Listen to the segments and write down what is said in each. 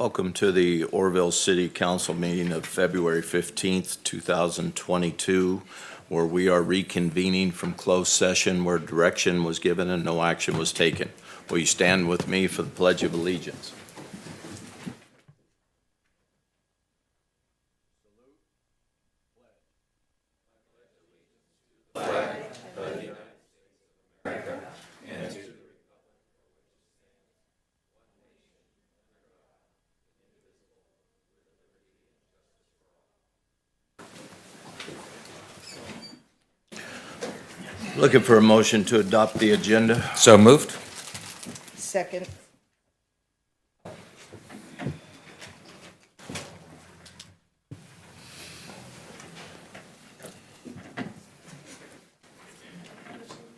Welcome to the Oroville City Council meeting of February 15th, 2022, where we are reconvening from closed session where direction was given and no action was taken. Will you stand with me for the Pledge of Allegiance? Looking for a motion to adopt the agenda. So moved. Second.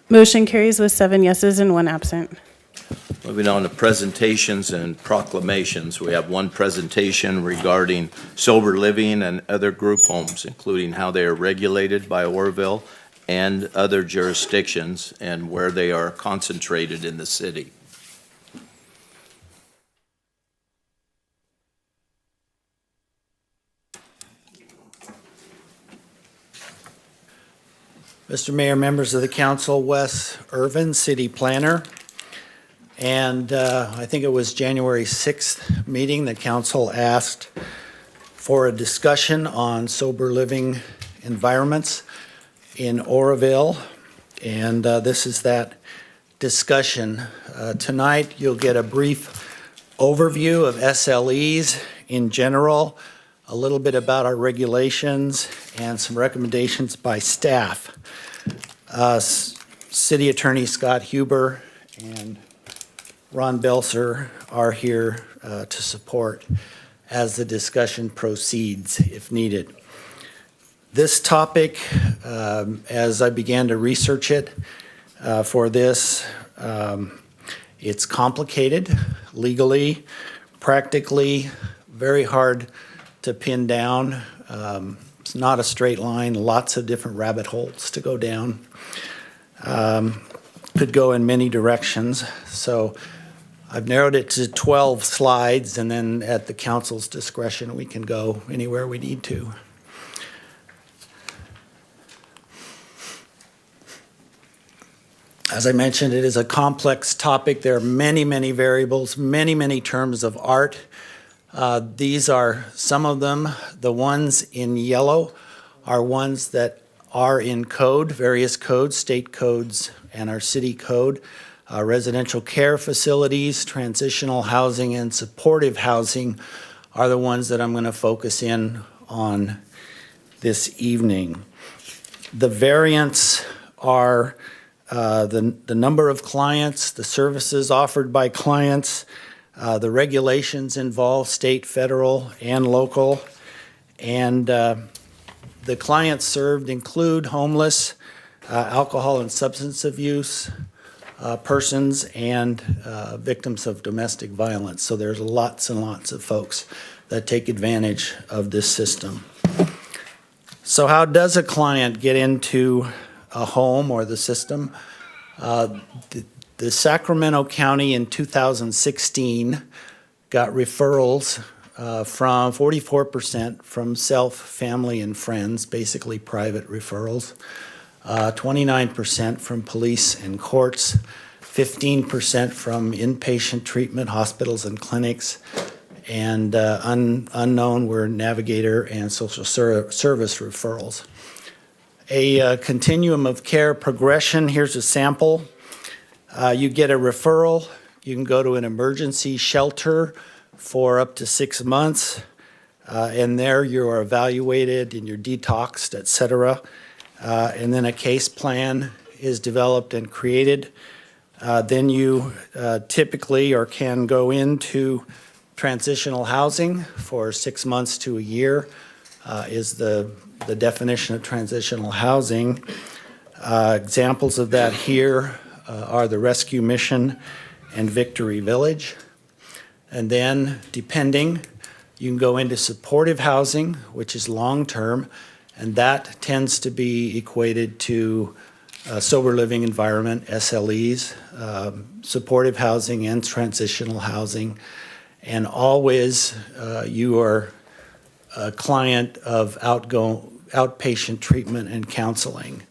Motion carries with 7 yeses and 1 absent. Moving on to presentations and proclamations. We have one presentation regarding sober living and other group homes, including how they are regulated by Oroville and other jurisdictions and where they are concentrated in the city. Mr. Mayor, members of the council, Wes Irvin, city planner. And I think it was January 6th meeting that council asked for a discussion on sober living environments in Oroville. And this is that discussion. Tonight, you'll get a brief overview of SLEs in general, a little bit about our regulations, and some recommendations by staff. City Attorney Scott Huber and Ron Belser are here to support as the discussion proceeds if needed. This topic, as I began to research it for this, it's complicated legally, practically, very hard to pin down. It's not a straight line, lots of different rabbit holes to go down. Could go in many directions. So I've narrowed it to 12 slides, and then at the council's discretion, we can go anywhere we need to. As I mentioned, it is a complex topic. There are many, many variables, many, many terms of art. These are some of them. The ones in yellow are ones that are in code, various codes, state codes, and our city code. Residential care facilities, transitional housing, and supportive housing are the ones that I'm going to focus in on this evening. The variants are the number of clients, the services offered by clients, the regulations involved, state, federal, and local, and the clients served include homeless, alcohol and substance abuse persons, and victims of domestic violence. So there's lots and lots of folks that take advantage of this system. So how does a client get into a home or the system? The Sacramento County in 2016 got referrals from 44% from self, family, and friends, basically private referrals, 29% from police and courts, 15% from inpatient treatment, hospitals and clinics, and unknown were navigator and social service referrals. A continuum of care progression, here's a sample. You get a referral, you can go to an emergency shelter for up to 6 months, and there you are evaluated and you're detoxed, et cetera. And then a case plan is developed and created. Then you typically or can go into transitional housing for 6 months to a year is the definition of transitional housing. Examples of that here are the Rescue Mission and Victory Village. And then, depending, you can go into supportive housing, which is long-term, and that tends to be equated to sober living environment, SLEs, supportive housing and transitional housing. and always you are a client of outpatient treatment and counseling.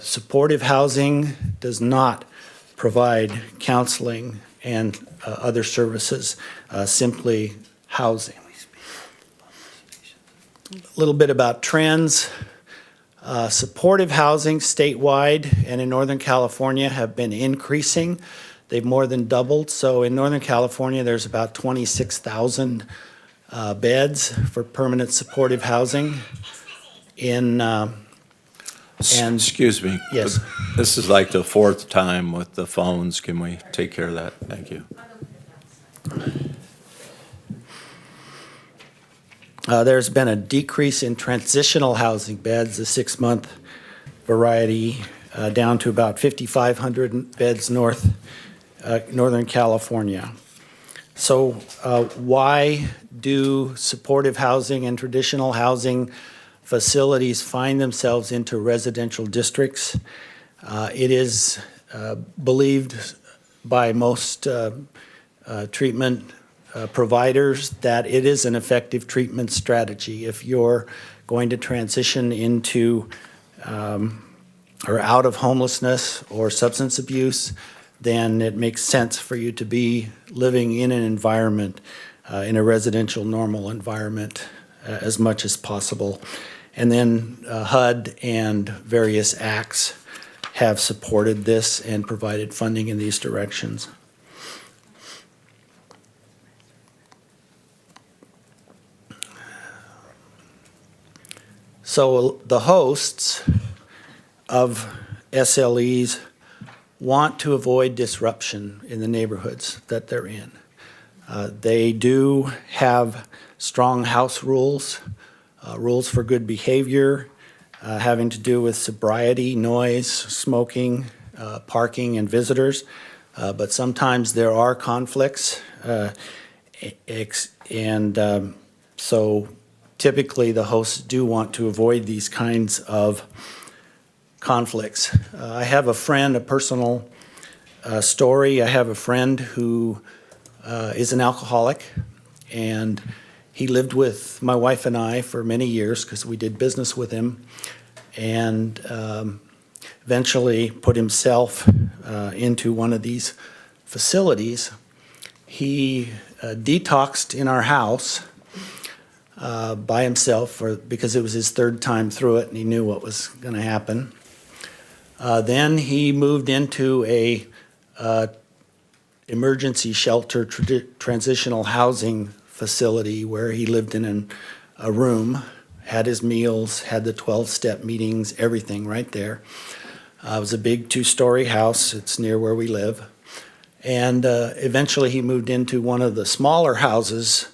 Supportive housing does not provide counseling and other services, simply housing. A little bit about trends. Supportive housing statewide and in Northern California have been increasing. They've more than doubled. So in Northern California, there's about 26,000 beds for permanent supportive housing. Excuse me. Yes. This is like the fourth time with the phones. Can we take care of that? Thank you. There's been a decrease in transitional housing beds, the 6-month variety, down to about 5,500 beds Northern California. So why do supportive housing and traditional housing facilities find themselves into residential districts? It is believed by most treatment providers that it is an effective treatment strategy. If you're going to transition into or out of homelessness or substance abuse, then it makes sense for you to be living in an environment, in a residential normal environment as much as possible. And then HUD and various acts have supported this and provided funding in these directions. So the hosts of SLEs want to avoid disruption in the neighborhoods that they're in. They do have strong house rules, rules for good behavior, having to do with sobriety, noise, smoking, parking, and visitors. But sometimes there are conflicts, so typically the hosts do want to avoid these kinds of conflicts. I have a friend, a personal story. I have a friend who is an alcoholic, and he lived with my wife and I for many years because we did business with him, and eventually put himself into one of these facilities. He detoxed in our house by himself because it was his third time through it and he knew what was going to happen. Then he moved into a emergency shelter transitional housing facility where he lived in a room, had his meals, had the 12-step meetings, everything right there. It was a big 2-story house. It's near where we live. And eventually he moved into one of the smaller houses,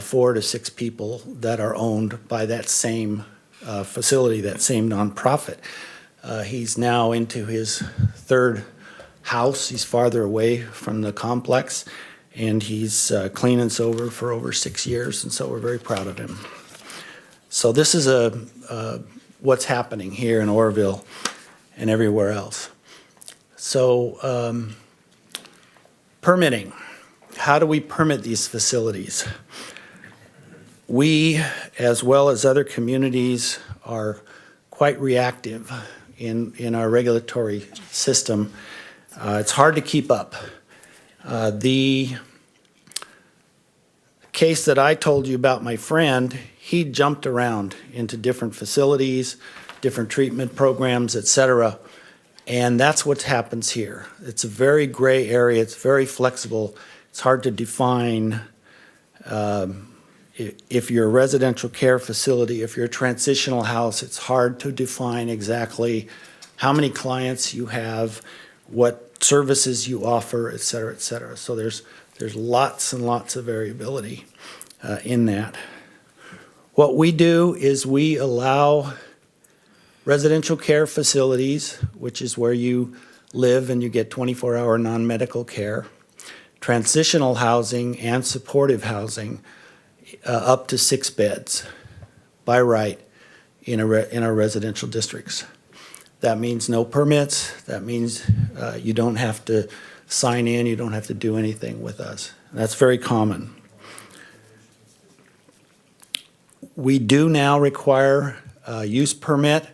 4 to 6 people that are owned by that same facility, that same nonprofit. He's now into his 3rd house. He's farther away from the complex, and he's clean and sober for over 6 years, and so we're very proud of him. So this is what's happening here in Oroville and everywhere else. So permitting. How do we permit these facilities? We, as well as other communities, are quite reactive in our regulatory system. It's hard to keep up. The case that I told you about my friend, he jumped around into different facilities, different treatment programs, et cetera, and that's what happens here. It's a very gray area. It's very flexible. It's hard to define if you're a residential care facility, if you're a transitional house, it's hard to define exactly how many clients you have, what services you offer, et cetera, et cetera. So there's lots and lots of variability in that. What we do is we allow residential care facilities, which is where you live and you get 24-hour non-medical care, transitional housing and supportive housing, up to 6 beds by right in our residential districts. That means no permits. That means you don't have to sign in. You don't have to do anything with us. That's very common. We do now require a use permit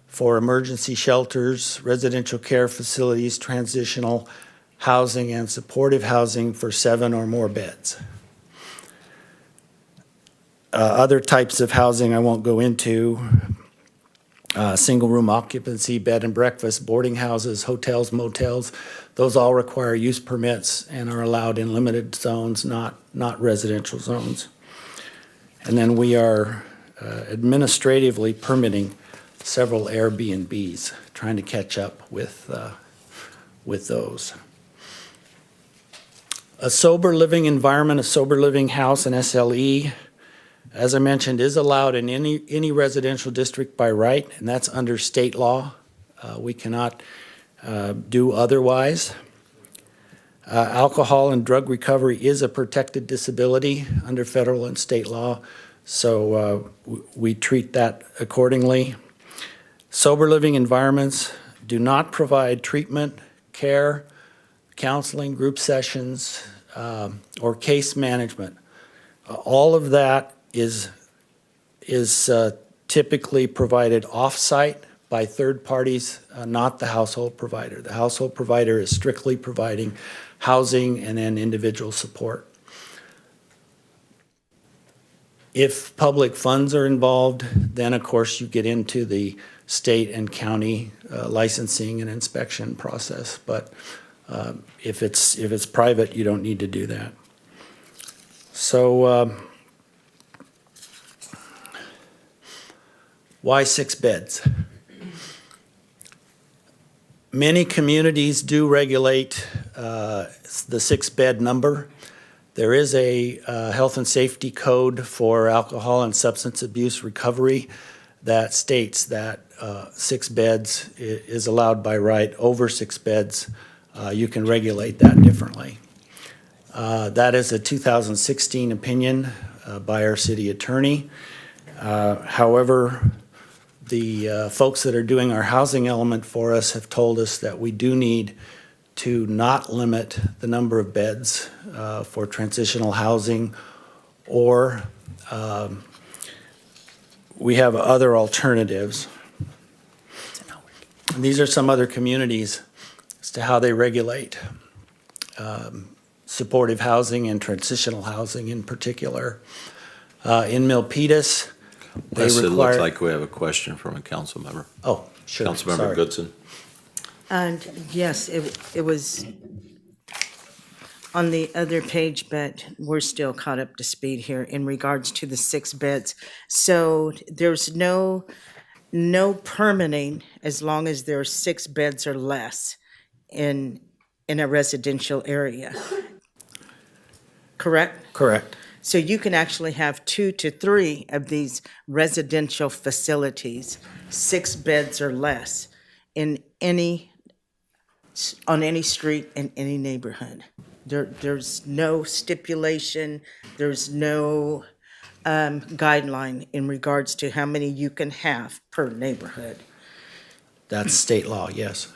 for emergency shelters, residential care facilities, transitional housing, and supportive housing for 7 or more beds. Other types of housing I won't go into, single room occupancy, bed and breakfast, boarding houses, hotels, motels, those all require use permits and are allowed in limited zones, not residential zones. And then we are administratively permitting several Airbnbs, trying to catch up with those. A sober living environment, a sober living house, an SLE, as I mentioned, is allowed in any residential district by right, and that's under state law. We cannot do otherwise. Alcohol and drug recovery is a protected disability under federal and state law, so we treat that accordingly. Sober living environments do not provide treatment, care, counseling, group sessions, or case management. All of that is typically provided off-site by third parties, not the household provider. The household provider is strictly providing housing and then individual support. If public funds are involved, then of course you get into the state and county licensing and inspection process. But if it's private, you don't need to do that. So why 6 beds? Many communities do regulate the 6-bed number. There is a health and safety code for alcohol and substance abuse recovery that states that 6 beds is allowed by right. Over 6 beds, you can regulate that differently. That is a 2016 opinion by our city attorney. However, the folks that are doing our housing element for us have told us that we do need to not limit the number of beds for transitional housing, or we have other alternatives. And these are some other communities as to how they regulate supportive housing and transitional housing in particular. In Milpitas, they It require... looks like we have a question from a council member. Oh, sure, Councilmember sorry. Goodson. And yes, it was on the other page, but we're still caught up to speed here in regards to the 6 beds. So there's no permitting as long as there's 6 beds or less in a residential area. Correct? Correct. So you can actually have 2 to 3 of these residential facilities, 6 beds or less, on any street in any neighborhood. There's no stipulation, there's no guideline in regards to how many you can have per neighborhood. That's state law, yes.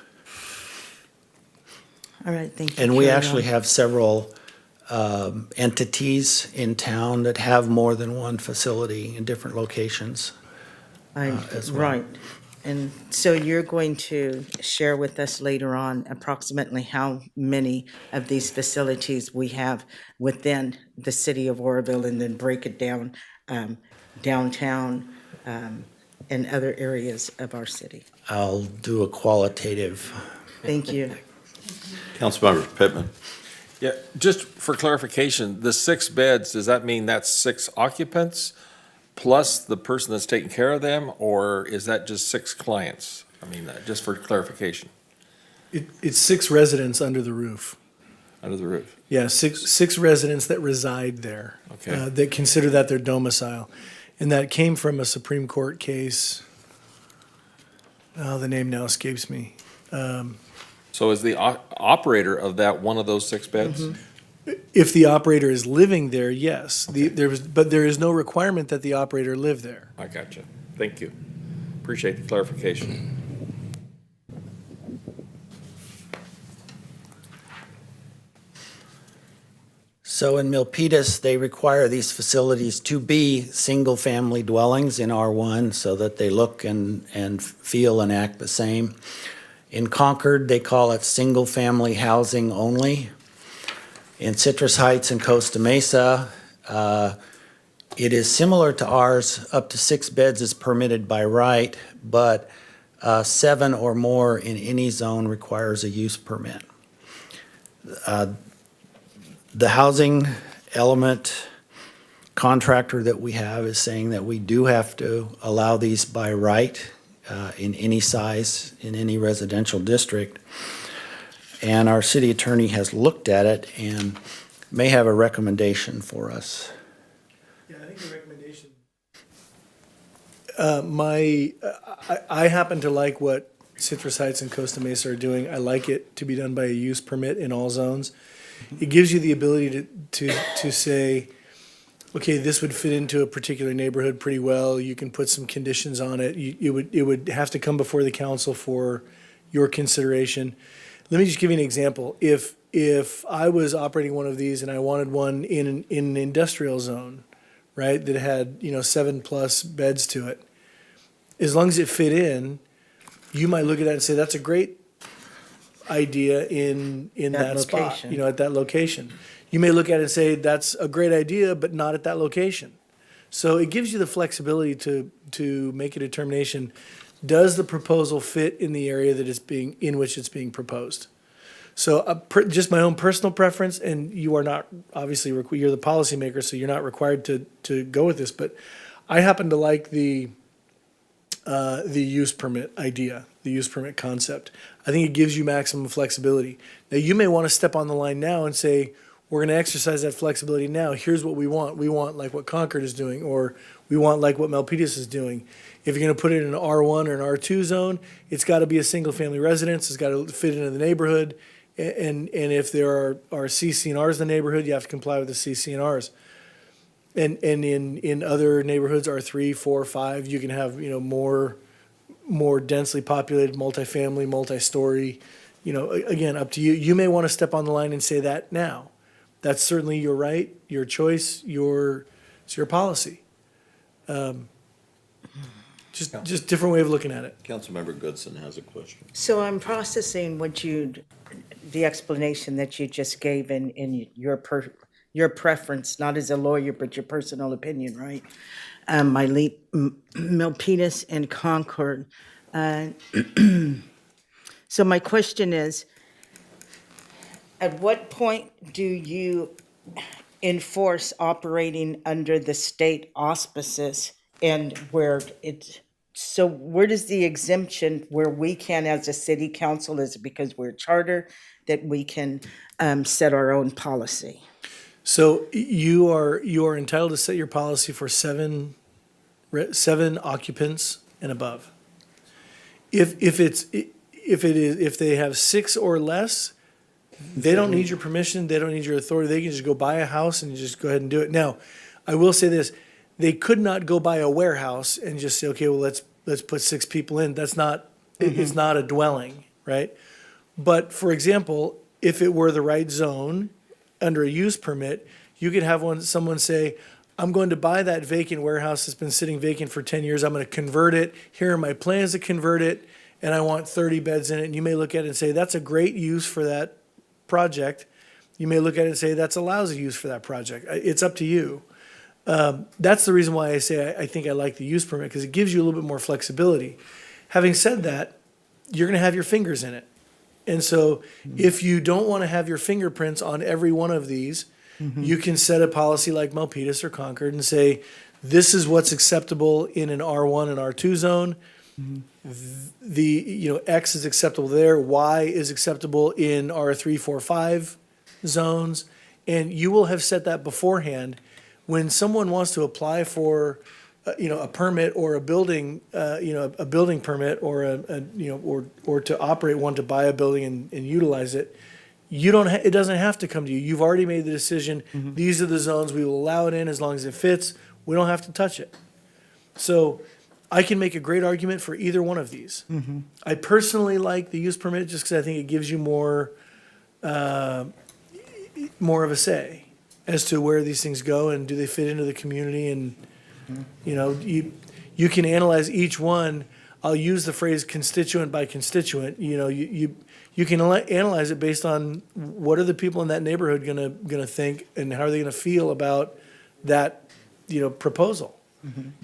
All right, thank you. And we Carry actually on. have several entities in town that have more than one facility in different locations. as well. Right. And so you're going to share with us later on approximately how many of these facilities we have within the city of Oroville, and then break it down downtown and other areas of our city. I'll do a qualitative. Thank you. Councilmember Pittman. Yeah, just for clarification, the 6 beds, does that mean that's 6 occupants plus the person that's taking care of them, or is that just 6 clients? I mean, just for clarification, It's 6 residents under the roof. under the roof. Yeah, six residents that reside there. Okay. That consider that their domicile. And that came from a Supreme Court case. Oh, the name now escapes me. So is the operator of that one of those 6 beds? If the operator is living there, yes. But there is no requirement that the operator live there. I got you. Thank you. Appreciate the clarification. So in Milpitas, they require these facilities to be single-family dwellings in R1 so that they look and feel and act the same. In Concord, they call it single-family housing only. In Citrus Heights and Costa Mesa, it is similar to ours. Up to 6 beds is permitted by right, but 7 or more in any zone requires a use permit. The housing element contractor that we have is saying that we do have to allow these by right in any size, in any residential district. And our city attorney has looked at it and may have a recommendation for us. Yeah, I think the recommendation. I happen to like what Citrus Heights and Costa Mesa are doing. I like it to be done by a use permit in all zones. It gives you the ability to say, okay, this would fit into a particular neighborhood pretty well. You can put some conditions on it. It would have to come before the council for your consideration. Let me just give you an example. If I was operating one of these and I wanted one in an industrial zone, right, that had 7+ beds to it, as long as it fit in, you might look at that and say that's a great idea in that spot, location. at that location. You may look at it and say that's a great idea, but not at that location. So it gives you the flexibility to make a determination. Does the proposal fit in the area that in which it's being proposed? So just my own personal preference, and you are not, obviously, you're the policymaker, so you're not required to go with this, but I happen to like the use permit idea, the use permit concept. I think it gives you maximum flexibility. Now, you may want to step on the line now and say, we're going to exercise that flexibility now. Here's what we want. We want like what Concord is doing, or we want like what Milpitas is doing. If you're going to put it in an R1 or an R2 zone, it's got to be a single-family residence. It's got to fit into the neighborhood. And if there are CC&Rs in the neighborhood, you have to comply with the CC&Rs. And in other neighborhoods, R3, 4, 5, you can have more densely populated, multifamily, multi-story. Again, up to you. You may want to step on the line and say that now. That's certainly your right, your choice, it's your policy. Just different way of looking at it. Councilmember Goodson has a question. So I'm processing the explanation that you just gave in your preference, not as a lawyer, but your personal opinion, right? Milpitas and Concord. So my question is, at what point do you enforce operating under the state auspices and where does the exemption where we can, as a city council, is it because we're a charter, that we can set our own policy? So you are entitled to set your policy for seven occupants and above. If they have 6 or less, they don't need your permission. They don't need your authority. They can just go buy a house and just go ahead and do it. Now, I will say this: they could not go buy a warehouse and just say, okay, well let's put 6 people in. That's not. It's not a dwelling, right? But for example, if it were the right zone under a use permit, you could have someone say, I'm going to buy that vacant warehouse that's been sitting vacant for 10 years. I'm going to convert it. Here are my plans to convert it, and I want 30 beds in it. And you may look at it and say, that's a great use for that project. You may look at it and say, that's a lousy use for that project. It's up to you. That's the reason why I say I think I like the use permit, because it gives you a little bit more flexibility. Having said that, you're going to have your fingers in it. And so if you don't want to have your fingerprints on every one of these, you can set a policy like Milpitas or Concord and say, this is what's acceptable in an R1 and R2 zone. X is acceptable there. Y is acceptable in R3, 4, 5 zones. And you will have set that beforehand. When someone wants to apply for a permit or a building, a building permit or or to operate one, to buy a building and utilize it, it doesn't have to come to you. You've already made the decision. These are the zones we will allow it in as long as it fits. We don't have to touch it. So I can make a great argument for either one of these. I personally like the use permit just because I think it gives you more of a say. as to where these things go and do they fit into the community. And, you know, you can analyze each one. I'll use the phrase constituent by constituent. You know, you can analyze it based on what are the people in that neighborhood gonna think, and how are they gonna feel about that, you know, proposal.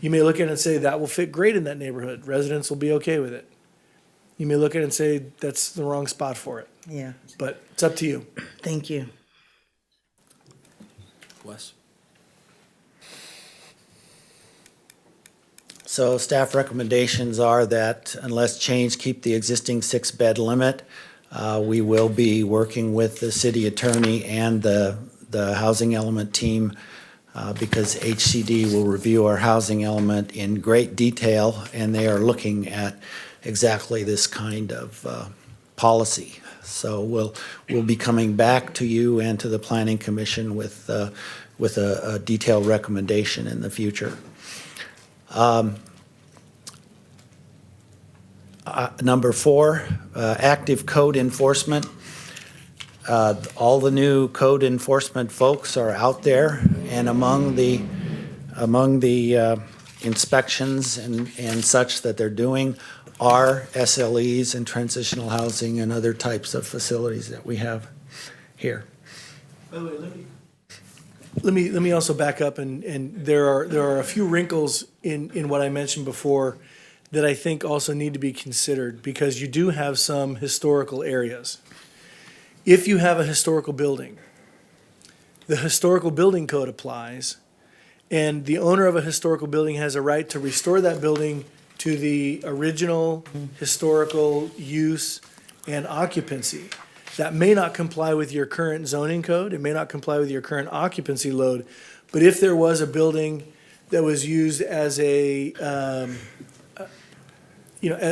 You may look at it and say that will fit great in that neighborhood. Residents will be okay with it. You may look at it and say that's the wrong spot for it. Yeah, But it's up to you. thank you. Wes? So staff recommendations are that unless changed, keep the existing 6-bed limit. We will be working with the city attorney and the housing element team because HCD will review our housing element in great detail, and they are looking at exactly this kind of policy. So we'll be coming back to you and to the Planning Commission with a detailed recommendation in the future. Number 4, active code enforcement. All the new code enforcement folks are out there, and among the inspections and such that they're doing are SLEs and transitional housing and other types of facilities that we have here. By the way, let me also back up, and there are a few wrinkles in what I mentioned before that I think also need to be considered, because you do have some historical areas. If you have a historical building, the historical building code applies, and the owner of a historical building has a right to restore that building to the original historical use and occupancy. That may not comply with your current zoning code, it may not comply with your current occupancy load, but if there was a building that was used as a,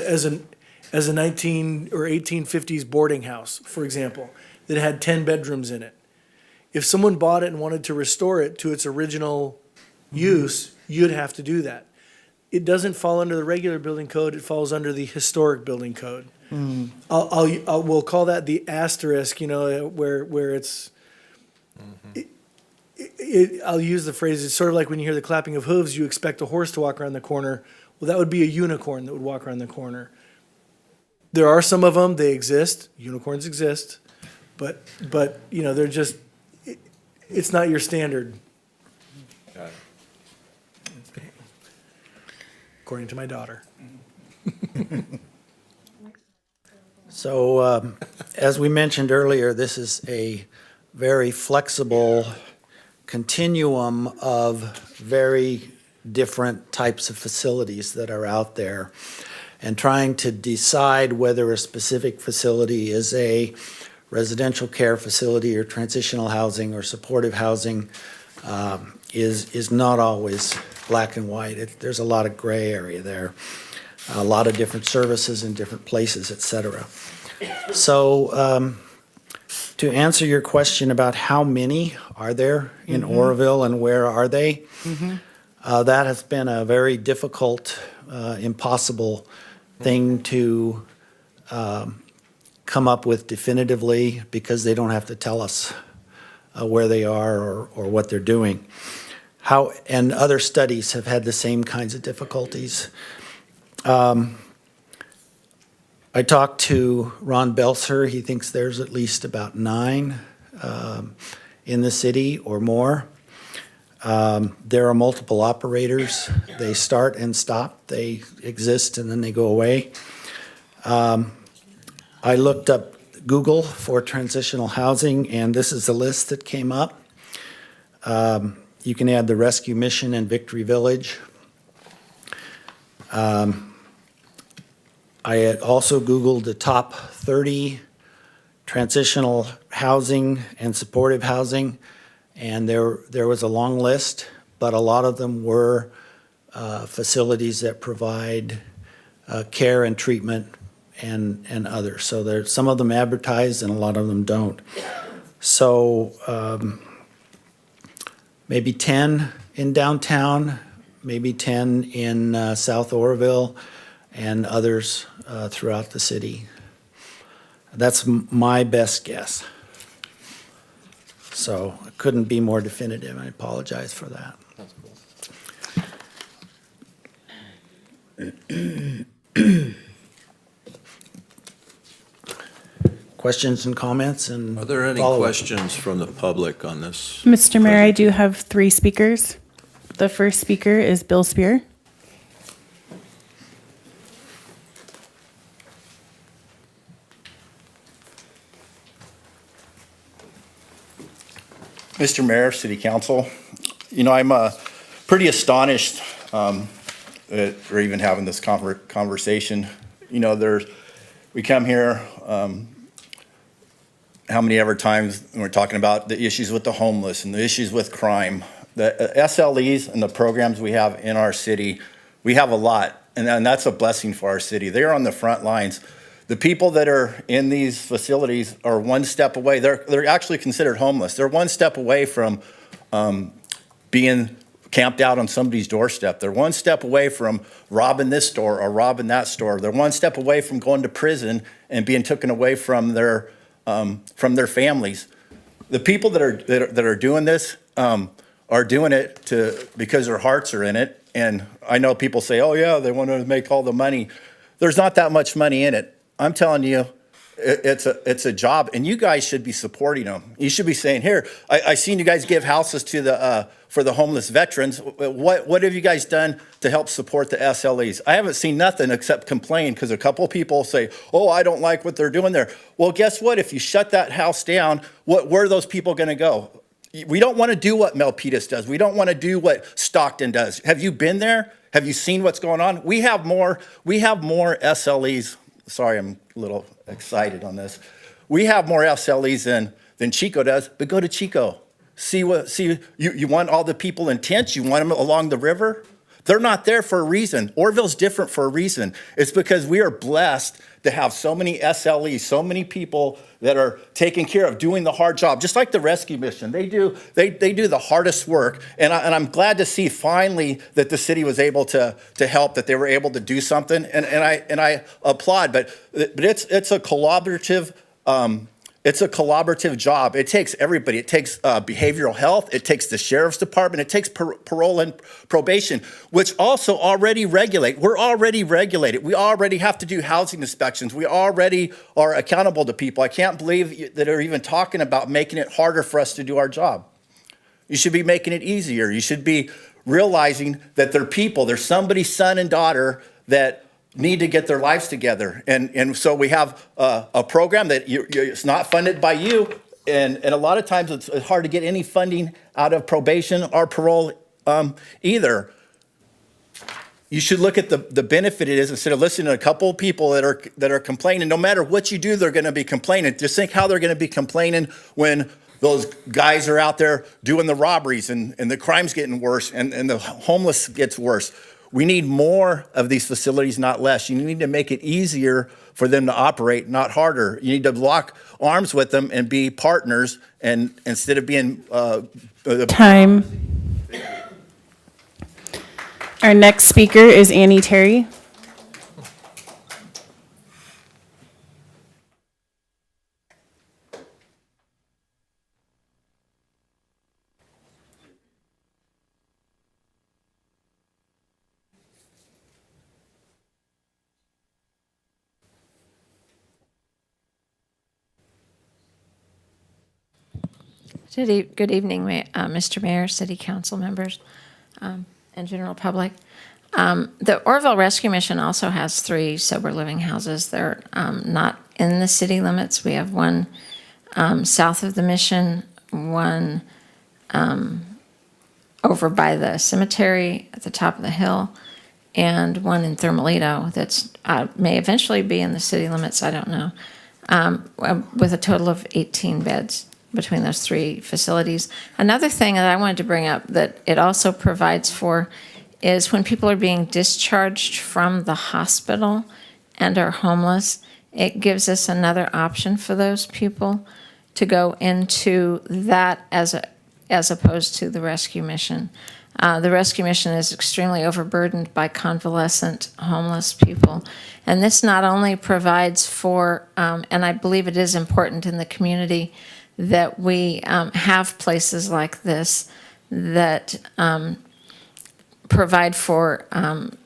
as a 19 or 1850s boarding house, for example, that had 10 bedrooms in it. If someone bought it and wanted to restore it to its original use, you'd have to do that. It doesn't fall under the regular building code, it falls under the historic building code. We'll call that the asterisk, you know, where it's, I'll use the phrase, it's sort of like when you hear the clapping of hooves, you expect a horse to walk around the corner. Well, that would be a unicorn that would walk around the corner. There are some of them, they exist, unicorns exist, but you know, they're just, it's not your standard. Got it. According to my daughter. So, as we mentioned earlier, this is a very flexible continuum of very different types of facilities that are out there. And trying to decide whether a specific facility is a residential care facility or transitional housing or supportive housing is not always black and white. There's a lot of gray area there, a lot of different services in different places, et cetera. So to answer your question about how many are there in Oroville and where are they, that has been a very difficult, impossible thing to come up with definitively, because they don't have to tell us where they are or what they're doing. And other studies have had the same kinds of difficulties. I talked to Ron Belser. He thinks there's at least about 9 in the city or more. There are multiple operators. They start and stop. They exist and then they go away. I looked up Google for transitional housing, and this is the list that came up. You can add the Rescue Mission and Victory Village. I had also Googled the top 30 transitional housing and supportive housing, and there was a long list, but a lot of them were facilities that provide care and treatment and others. So there's some of them advertised and a lot of them don't. So maybe 10 in downtown, maybe 10 in South Oroville, and others throughout the city. That's my best guess. So I couldn't be more definitive. I apologize for that. Questions and comments and Are there any follow-up? questions from the public on this? Mr. Mayor, I do have 3 speakers. The first speaker is Bill Spear. Mr. Mayor, City Council, I'm pretty astonished that we're even having this conversation. We come here, how many ever times we're talking about the issues with the homeless and the issues with crime. The SLEs and the programs we have in our city, we have a lot, and that's a blessing for our city. They're on the front lines. The people that are in these facilities are one step away. They're actually considered homeless. They're one step away from being camped out on somebody's doorstep. They're one step away from robbing this store or robbing that store. They're one step away from going to prison and being taken away from their families. The people that are doing this are doing it because their hearts are in it. And I know people say, "Oh yeah, they want to make all the money." There's not that much money in it. I'm telling you, it's a job, and you guys should be supporting them. You should be saying, "Here, I seen you guys give houses to for the homeless veterans. What have you guys done to help support the SLEs?" I haven't seen nothing except complain because a couple of people say, "Oh, I don't like what they're doing there." Well, guess what? If you shut that house down, where are those people going to go? We don't want to do what Milpitas does. We don't want to do what Stockton does. Have you been there? Have you seen what's going on? We have more SLEs. Sorry, I'm a little excited on this. We have more SLEs than Chico does, but go to Chico. You want all the people in tents? You want them along the river? They're not there for a reason. Oroville's different for a reason. It's because we are blessed to have so many SLEs, so many people that are taking care of doing the hard job, just like the rescue mission. They do the hardest work, and I'm glad to see finally that the city was able to help, that they were able to do something, and I applaud. But it's a collaborative. It's a collaborative job. It takes everybody. It takes behavioral health. It takes the sheriff's department. It takes parole and probation, which also already regulate. We're already regulated. We already have to do housing inspections. We already are accountable to people. I can't believe that they're even talking about making it harder for us to do our job. You should be making it easier. You should be realizing that they're people. They're somebody's son and daughter that need to get their lives together. And so we have a program that it's not funded by you. And a lot of times it's hard to get any funding out of probation or parole either. You should look at the benefit it is instead of listening to a couple of people that are complaining. No matter what you do, they're going to be complaining. Just think how they're going to be complaining when those guys are out there doing the robberies and the crime's getting worse and the homeless gets worse. We need more of these facilities, not less. You need to make it easier for them to operate, not harder. You need to lock arms with them and be partners, and instead of being Time. Our next speaker is Annie Terry. Good evening, Mr. Mayor, City Council members, and general public. The Oroville Rescue Mission also has 3 sober living houses. They're not in the city limits. We have one south of the mission, one over by the cemetery at the top of the hill, and one in Thermalito that's may eventually be in the city limits, I don't know, with a total of 18 beds between those 3 facilities. Another thing that I wanted to bring up that it also provides for is when people are being discharged from the hospital and are homeless, it gives us another option for those people to go into that as opposed to the rescue mission. The rescue mission is extremely overburdened by convalescent homeless people. And this not only provides for, and I believe it is important in the community, that we have places like this that provide for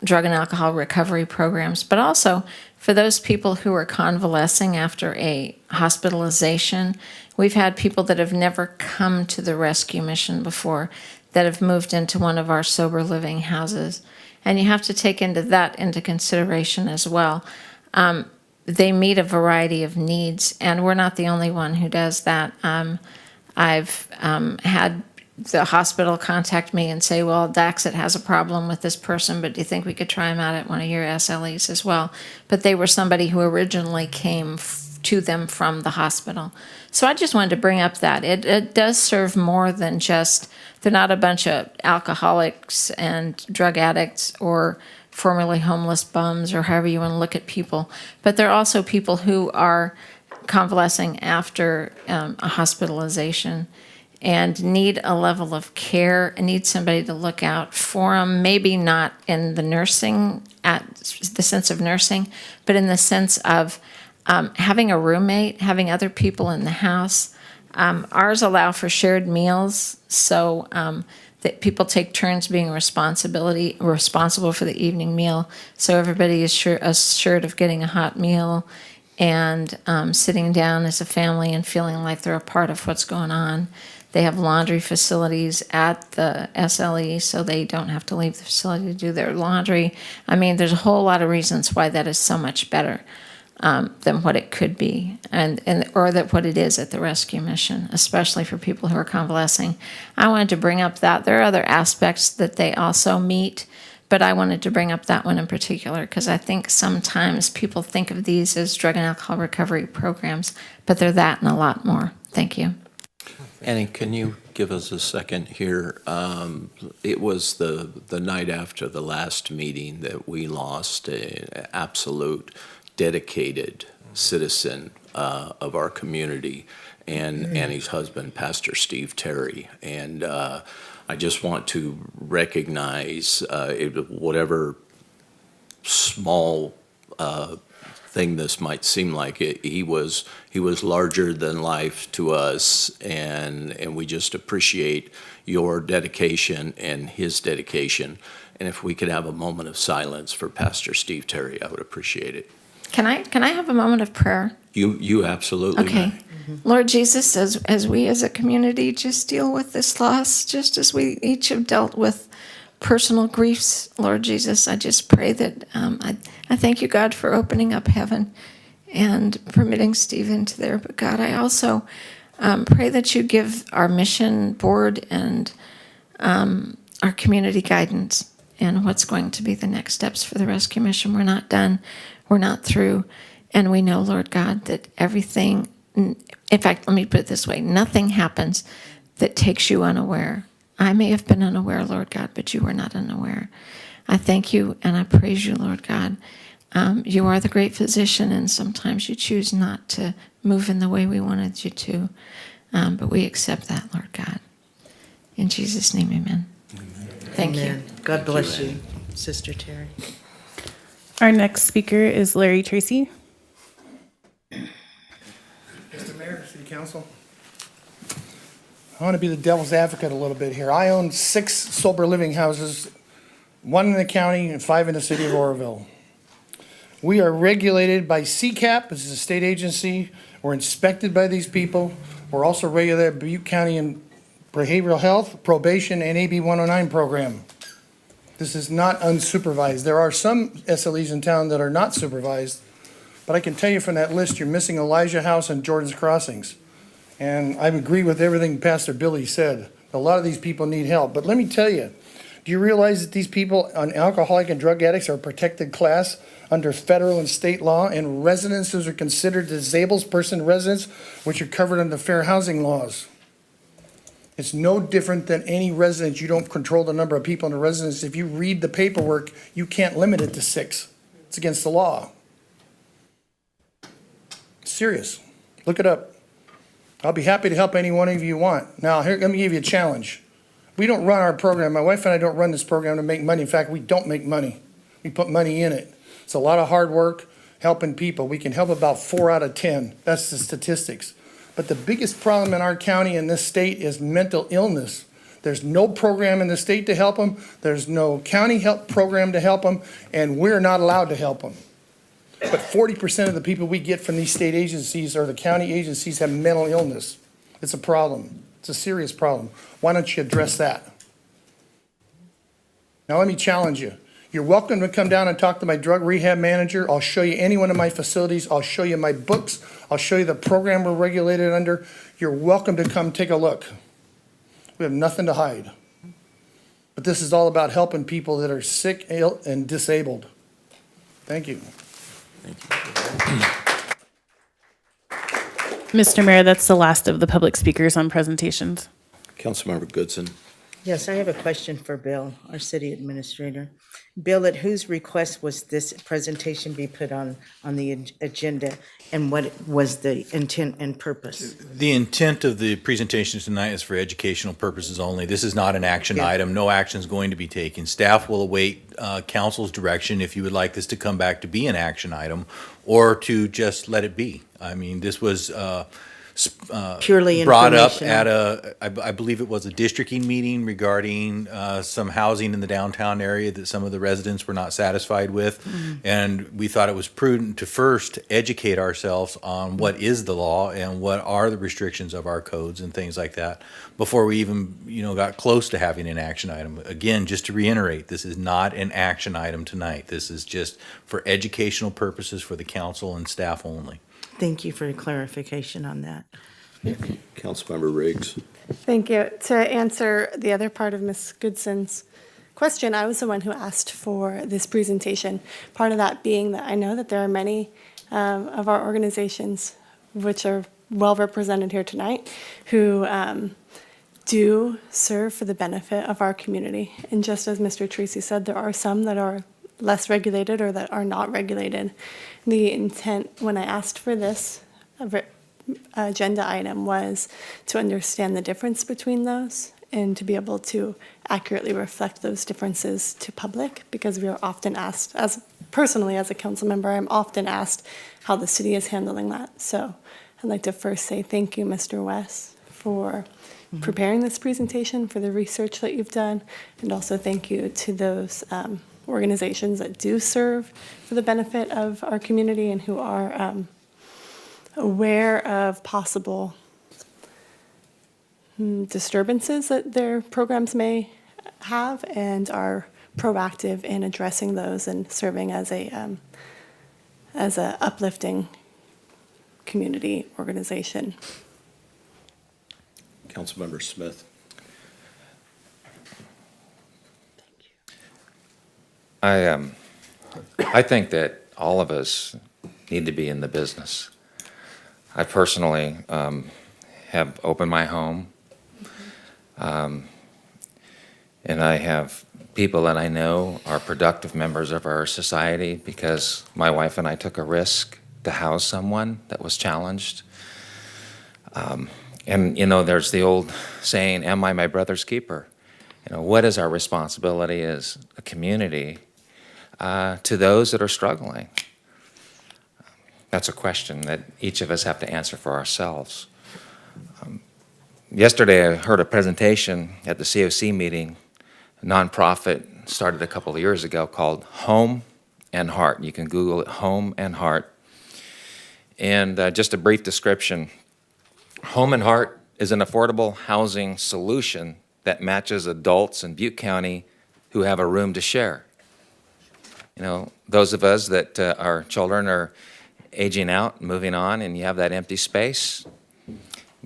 drug and alcohol recovery programs, but also for those people who are convalescing after a hospitalization. We've had people that have never come to the rescue mission before that have moved into one of our sober living houses. And you have to take into consideration as well. They meet a variety of needs, and we're not the only one who does that. I've had the hospital contact me and say, well, Daxit has a problem with this person, but do you think we could try him out at one of your SLEs as well? But they were somebody who originally came to them from the hospital. So I just wanted to bring up that. It does serve more than just, they're not a bunch of alcoholics and drug addicts or formerly homeless bums or however you want to look at people, but they're also people who are convalescing after a hospitalization and need a level of care and need somebody to look out for them, maybe not in the nursing, at the sense of nursing, but in the sense of having a roommate, having other people in the house. Ours allow for shared meals, so that people take turns being responsible for the evening meal, so everybody is assured of getting a hot meal and sitting down as a family and feeling like they're a part of what's going on. They have laundry facilities at the SLE, so they don't have to leave the facility to do their laundry. I mean, there's a whole lot of reasons why that is so much better than what it could be, or that what it is at the rescue mission, especially for people who are convalescing. I wanted to bring up that. There are other aspects that they also meet, but I wanted to bring up that one in particular because I think sometimes people think of these as drug and alcohol recovery programs, but they're that and a lot more. Thank you. Annie, can you give us a second here? It was the night after the last meeting that we lost an absolute dedicated citizen of our community, and Annie's husband, Pastor Steve Terry. And I just want to recognize whatever small thing this might seem like, he was larger than life to us, and we just appreciate your dedication and his dedication. And if we could have a moment of silence for Pastor Steve Terry, I would appreciate it. Can I have a moment of prayer? You absolutely Okay. may. Lord Jesus, as we as a community just deal with this loss, just as we each have dealt with personal griefs, Lord Jesus, I just pray that I thank you, God, for opening up heaven and permitting Steve into there. But God, I also pray that you give our mission board and our community guidance and what's going to be the next steps for the rescue mission. We're not done. We're not through. And we know, Lord God, that everything, in fact, let me put it this way, nothing happens that takes you unaware. I may have been unaware, Lord God, but you were not unaware. I thank you and I praise you, Lord God. You are the great physician, and sometimes you choose not to move in the way we wanted you to. But we accept that, Lord God. In Jesus' name, amen. Thank you. God bless you, Sister Terry. Our next speaker is Larry Tracy. Mr. Mayor, City Council. I want to be the devil's advocate a little bit here. I own 6 sober living houses, 1 in the county and 5 in the city of Oroville. We are regulated by CCAP, this is a state agency. We're inspected by these people. We're also regulated by Butte County in behavioral health, probation, and AB 109 program. This is not unsupervised. There are some SLEs in town that are not supervised, but I can tell you from that list, you're missing Elijah House and Jordan's Crossings. And I agree with everything Pastor Billy said. A lot of these people need help. But let me tell you, do you realize that these people on alcoholic and drug addicts are a protected class under federal and state law, and residences are considered disabled person residents, which are covered under fair housing laws? It's no different than any residence. You don't control the number of people in a residence. If you read the paperwork, you can't limit it to 6. It's against the law. Serious. Look it up. I'll be happy to help any one of you want. Now, here, let me give you a challenge. We don't run our program. My wife and I don't run this program to make money. In fact, we don't make money. We put money in it. It's a lot of hard work helping people. We can help about 4 out of 10. That's the statistics. But the biggest problem in our county and this state is mental illness. There's no program in the state to help them. There's no county help program to help them, and we're not allowed to help them. But 40% of the people we get from these state agencies or the county agencies have mental illness. It's a problem. It's a serious problem. Why don't you address that? Now, let me challenge you. You're welcome to come down and talk to my drug rehab manager. I'll show you any one of my facilities. I'll show you my books. I'll show you the program we're regulated under. You're welcome to come take a look. We have nothing to hide. But this is all about helping people that are sick, ill, and disabled. Thank you. Mr. Mayor, that's the last of the public speakers on presentations. Councilmember Goodson. Yes, I have a question for Bill, our city administrator. Bill, at whose request was this presentation be put on the agenda, and what was the intent and purpose? The intent of the presentation tonight is for educational purposes only. This is not an action Yeah. item. No action is going to be taken. Staff will await council's direction if you would like this to come back to be an action item or to just let it be. I mean, this was Purely brought up informational. at I believe it was a districting meeting regarding some housing in the downtown area that some of the residents were not satisfied with. And we thought it was prudent to first educate ourselves on what is the law and what are the restrictions of our codes and things like that before we even, got close to having an action item. Again, just to reiterate, this is not an action item tonight. This is just for educational purposes for the council and staff only. Thank you for your clarification on that. Councilmember Riggs. Thank you. To answer the other part of Ms. Goodson's question, I was the one who asked for this presentation. Part of that being that I know that there are many of our organizations, which are well represented here tonight, who do serve for the benefit of our community. And just as Mr. Tracy said, there are some that are less regulated or that are not regulated. The intent when I asked for this agenda item was to understand the difference between those and to be able to accurately reflect those differences to public, because we are often asked, personally as a council member, I'm often asked how the city is handling that. So I'd like to first say thank you, Mr. West, for preparing this presentation, for the research that you've done, and also thank you to those organizations that do serve for the benefit of our community and who are aware of possible disturbances that their programs may have and are proactive in addressing those and serving as a uplifting community organization. Councilmember Smith. I think that all of us need to be in the business. I personally have opened my home, and I have people that I know are productive members of our society because my wife and I took a risk to house someone that was challenged. And, there's the old saying, am I my brother's keeper? What is our responsibility as a community to those that are struggling? That's a question that each of us have to answer for ourselves. Yesterday, I heard a presentation at the COC meeting, a nonprofit started a couple of years ago called Home and Heart. You can Google it, Home and Heart. And just a brief description. Home and Heart is an affordable housing solution that matches adults in Butte County who have a room to share. Those of us that our children are aging out, moving on, and you have that empty space,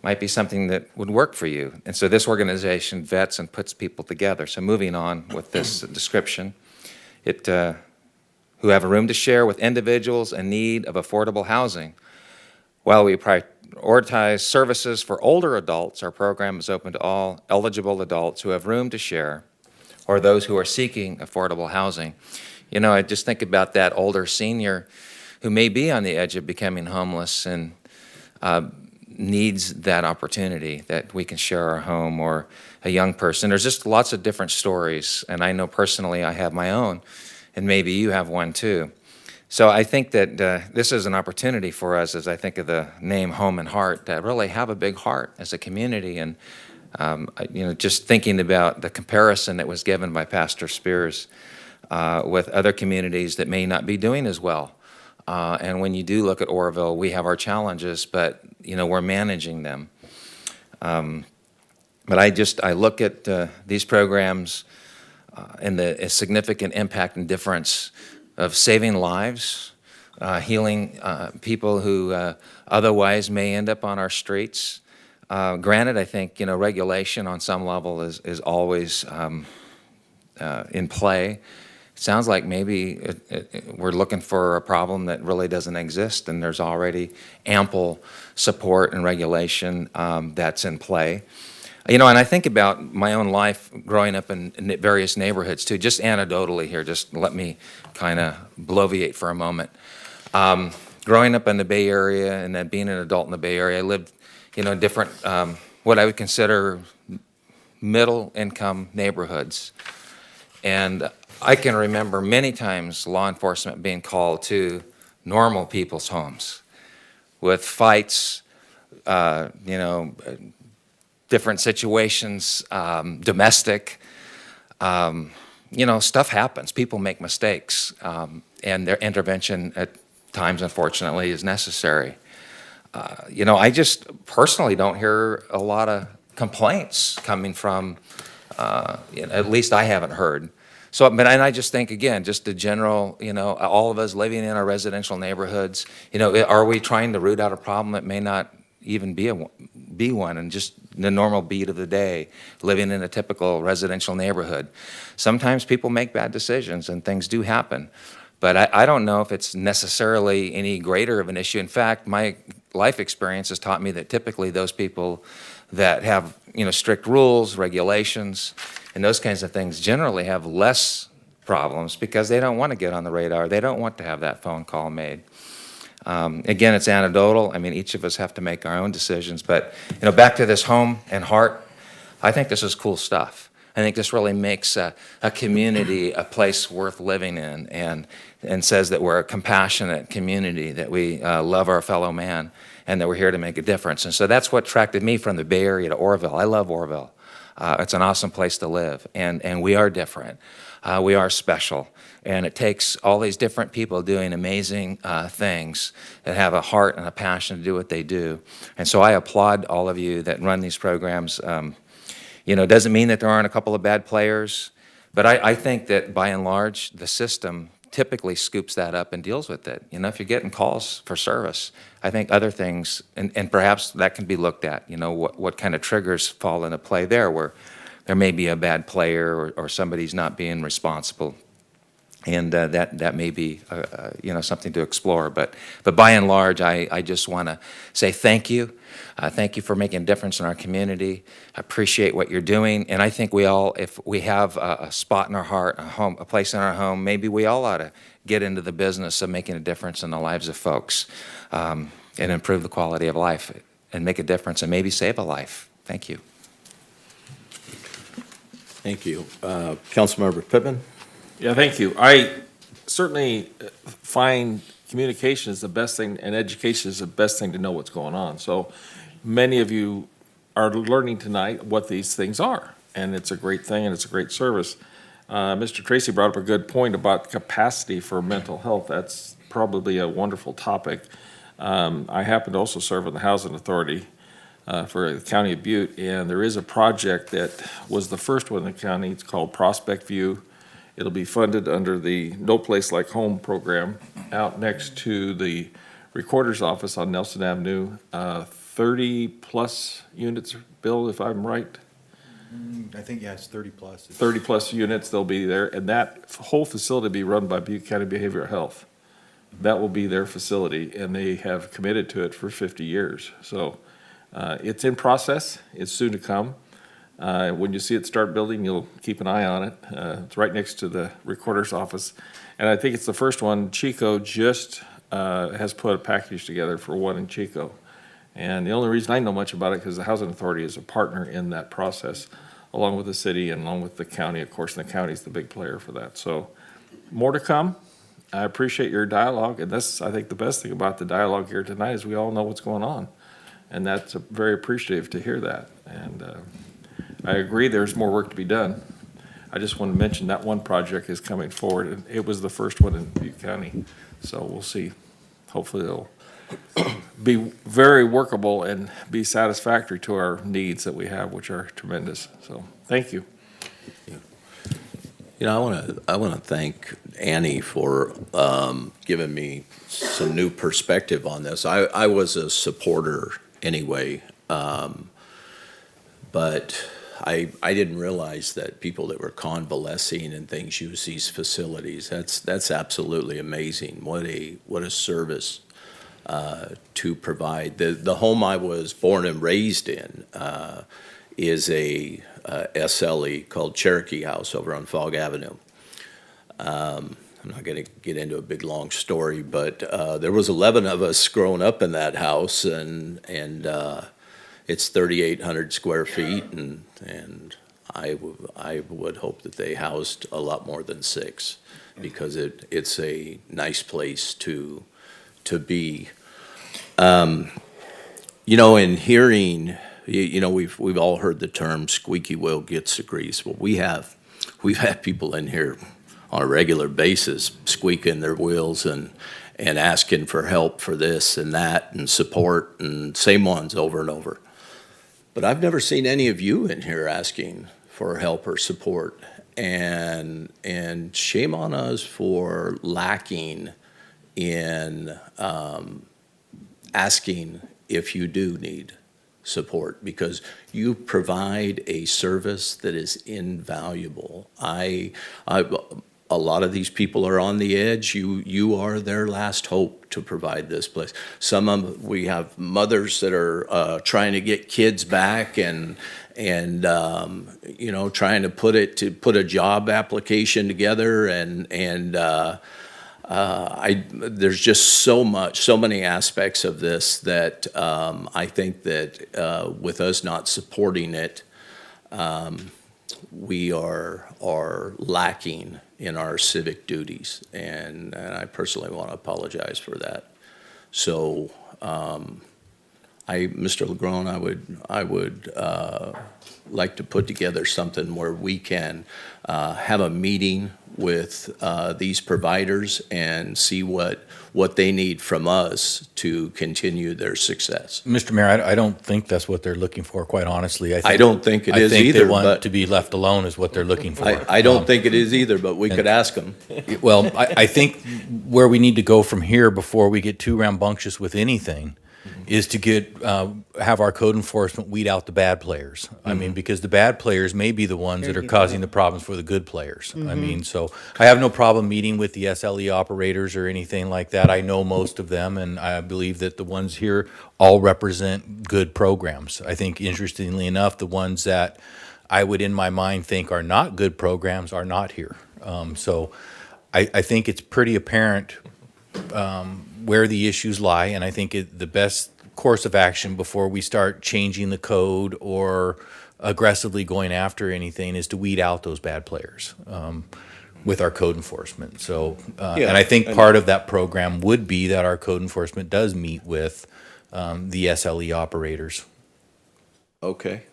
might be something that would work for you. And so this organization vets and puts people together. So moving on with this description, who have a room to share with individuals in need of affordable housing. While we prioritize services for older adults, our program is open to all eligible adults who have room to share or those who are seeking affordable housing. I just think about that older senior who may be on the edge of becoming homeless and needs that opportunity that we can share our home, or a young person. There's just lots of different stories, and I know personally I have my own, and maybe you have one too. So I think that this is an opportunity for us, as I think of the name Home and Heart, to really have a big heart as a community. And just thinking about the comparison that was given by Pastor Spears with other communities that may not be doing as well. And when you do look at Oroville, we have our challenges, but we're managing them. But I look at these programs and the significant impact and difference of saving lives, healing people who otherwise may end up on our streets. Granted, I think regulation on some level is always in play. It sounds like maybe we're looking for a problem that really doesn't exist, and there's already ample support and regulation that's in play. And I think about my own life growing up in various neighborhoods too, just anecdotally here, just let me kind of bloviate for a moment. Growing up in the Bay Area and then being an adult in the Bay Area, I lived, in different, what I would consider middle income neighborhoods. And I can remember many times law enforcement being called to normal people's homes with fights, different situations, domestic, stuff happens. People make mistakes, and their intervention at times, unfortunately, is necessary. I just personally don't hear a lot of complaints coming from, at least I haven't heard. So, and I just think, again, just the general, all of us living in our residential neighborhoods, are we trying to root out a problem that may not even be one, and just the normal beat of the day, living in a typical residential neighborhood? Sometimes people make bad decisions and things do happen, but I don't know if it's necessarily any greater of an issue. In fact, my life experience has taught me that typically those people that have strict rules, regulations, and those kinds of things generally have less problems because they don't want to get on the radar. They don't want to have that phone call made. Again, it's anecdotal. I mean, each of us have to make our own decisions. But, back to this Home and Heart, I think this is cool stuff. I think this really makes a community a place worth living in, and says that we're a compassionate community, that we love our fellow man, and that we're here to make a difference. And so that's what attracted me from the Bay Area to Oroville. I love Oroville. It's an awesome place to live, and we are different. We are special, and it takes all these different people doing amazing things that have a heart and a passion to do what they do. And so I applaud all of you that run these programs. It doesn't mean that there aren't a couple of bad players, but I think that by and large, the system typically scoops that up and deals with it. If you're getting calls for service, I think other things, and perhaps that can be looked at, what kind of triggers fall into play there, where there may be a bad player or somebody's not being responsible. And that may be, something to explore. But by and large, I just want to say thank you. Thank you for making a difference in our community. I appreciate what you're doing. And I think we all, if we have a spot in our heart, a place in our home, maybe we all ought to get into the business of making a difference in the lives of folks, and improve the quality of life and make a difference and maybe save a life. Thank you. Thank you. Councilmember Pittman? Yeah, thank you. I certainly find communication is the best thing, and education is the best thing to know what's going on. So many of you are learning tonight what these things are, and it's a great thing, and it's a great service. Mr. Tracy brought up a good point about capacity for mental health. That's probably a wonderful topic. I happen to also serve on the Housing Authority for the County of Butte, and there is a project that was the first one in the county. It's called Prospect View. It'll be funded under the No Place Like Home program out next to the Recorder's Office on Nelson Avenue. 30-plus units, Bill, if I'm right? I think, it's 30-plus. 30-plus units, they'll be there, and that whole facility will be run by Butte County Behavioral Health. That will be their facility, and they have committed to it for 50 years. So it's in process. It's soon to come. When you see it start building, you'll keep an eye on it. It's right next to the Recorder's Office. And I think it's the first one. Chico just has put a package together for one in Chico. And the only reason I know much about it because the Housing Authority is a partner in that process, along with the city and along with the county, of course, and the county's the big player for that. So more to come. I appreciate your dialogue, and that's, I think, the best thing about the dialogue here tonight is we all know what's going on. And that's very appreciative to hear that. And I agree there's more work to be done. I just want to mention that one project is coming forward, and it was the first one in Butte County. So we'll see. Hopefully it'll be very workable and be satisfactory to our needs that we have, which are tremendous. So thank you. You know, I want to thank Annie for giving me some new perspective on this. I was a supporter anyway, but I didn't realize that people that were convalescing and things use these facilities. That's absolutely amazing. What a service to provide. The home I was born and raised in is a SLE called Cherokee House over on Fog Avenue. I'm not going to get into a big long story, but there was 11 of us growing up in that house, and it's 3,800 square feet, and I would hope that they housed a lot more than 6, because it's a nice place to be. You know, in hearing, you know, we've all heard the term "squeaky wheel gets the grease." Well, we've had people in here on a regular basis squeaking their wheels and asking for help for this and that and support, and same ones over and over. But I've never seen any of you in here asking for help or support, and shame on us for lacking in asking if you do need support, because you provide a service that is invaluable. A lot of these people are on the edge. You are their last hope to provide this place. We have mothers that are trying to get kids back and you know, trying to put a job application together, and there's just so many aspects of this that I think that with us not supporting it, we are lacking in our civic duties, and I personally want to apologize for that. So, Mr. Legron, I would like to put together something where we can have a meeting with these providers and see what they need from us to continue their success. Mr. Mayor, I don't think that's what they're looking for, quite honestly. I don't think it is I think either, they want but to be left alone is what they're looking for. I don't think it is either, but we could ask them. Well, I think where we need to go from here before we get too rambunctious with anything is to have our code enforcement weed out the bad players. I mean, because the bad players may be the ones that are causing the problems for the good players. I mean, so I have no problem meeting with the SLE operators or anything like that. I know most of them, and I believe that the ones here all represent good programs. I think, interestingly enough, the ones that I would in my mind think are not good programs are not here. So I think it's pretty apparent where the issues lie, and I think the best course of action before we start changing the code or aggressively going after anything is to weed out those bad players with our code enforcement. So, and I think part of that program would be that our code enforcement does meet with the SLE operators. Okay.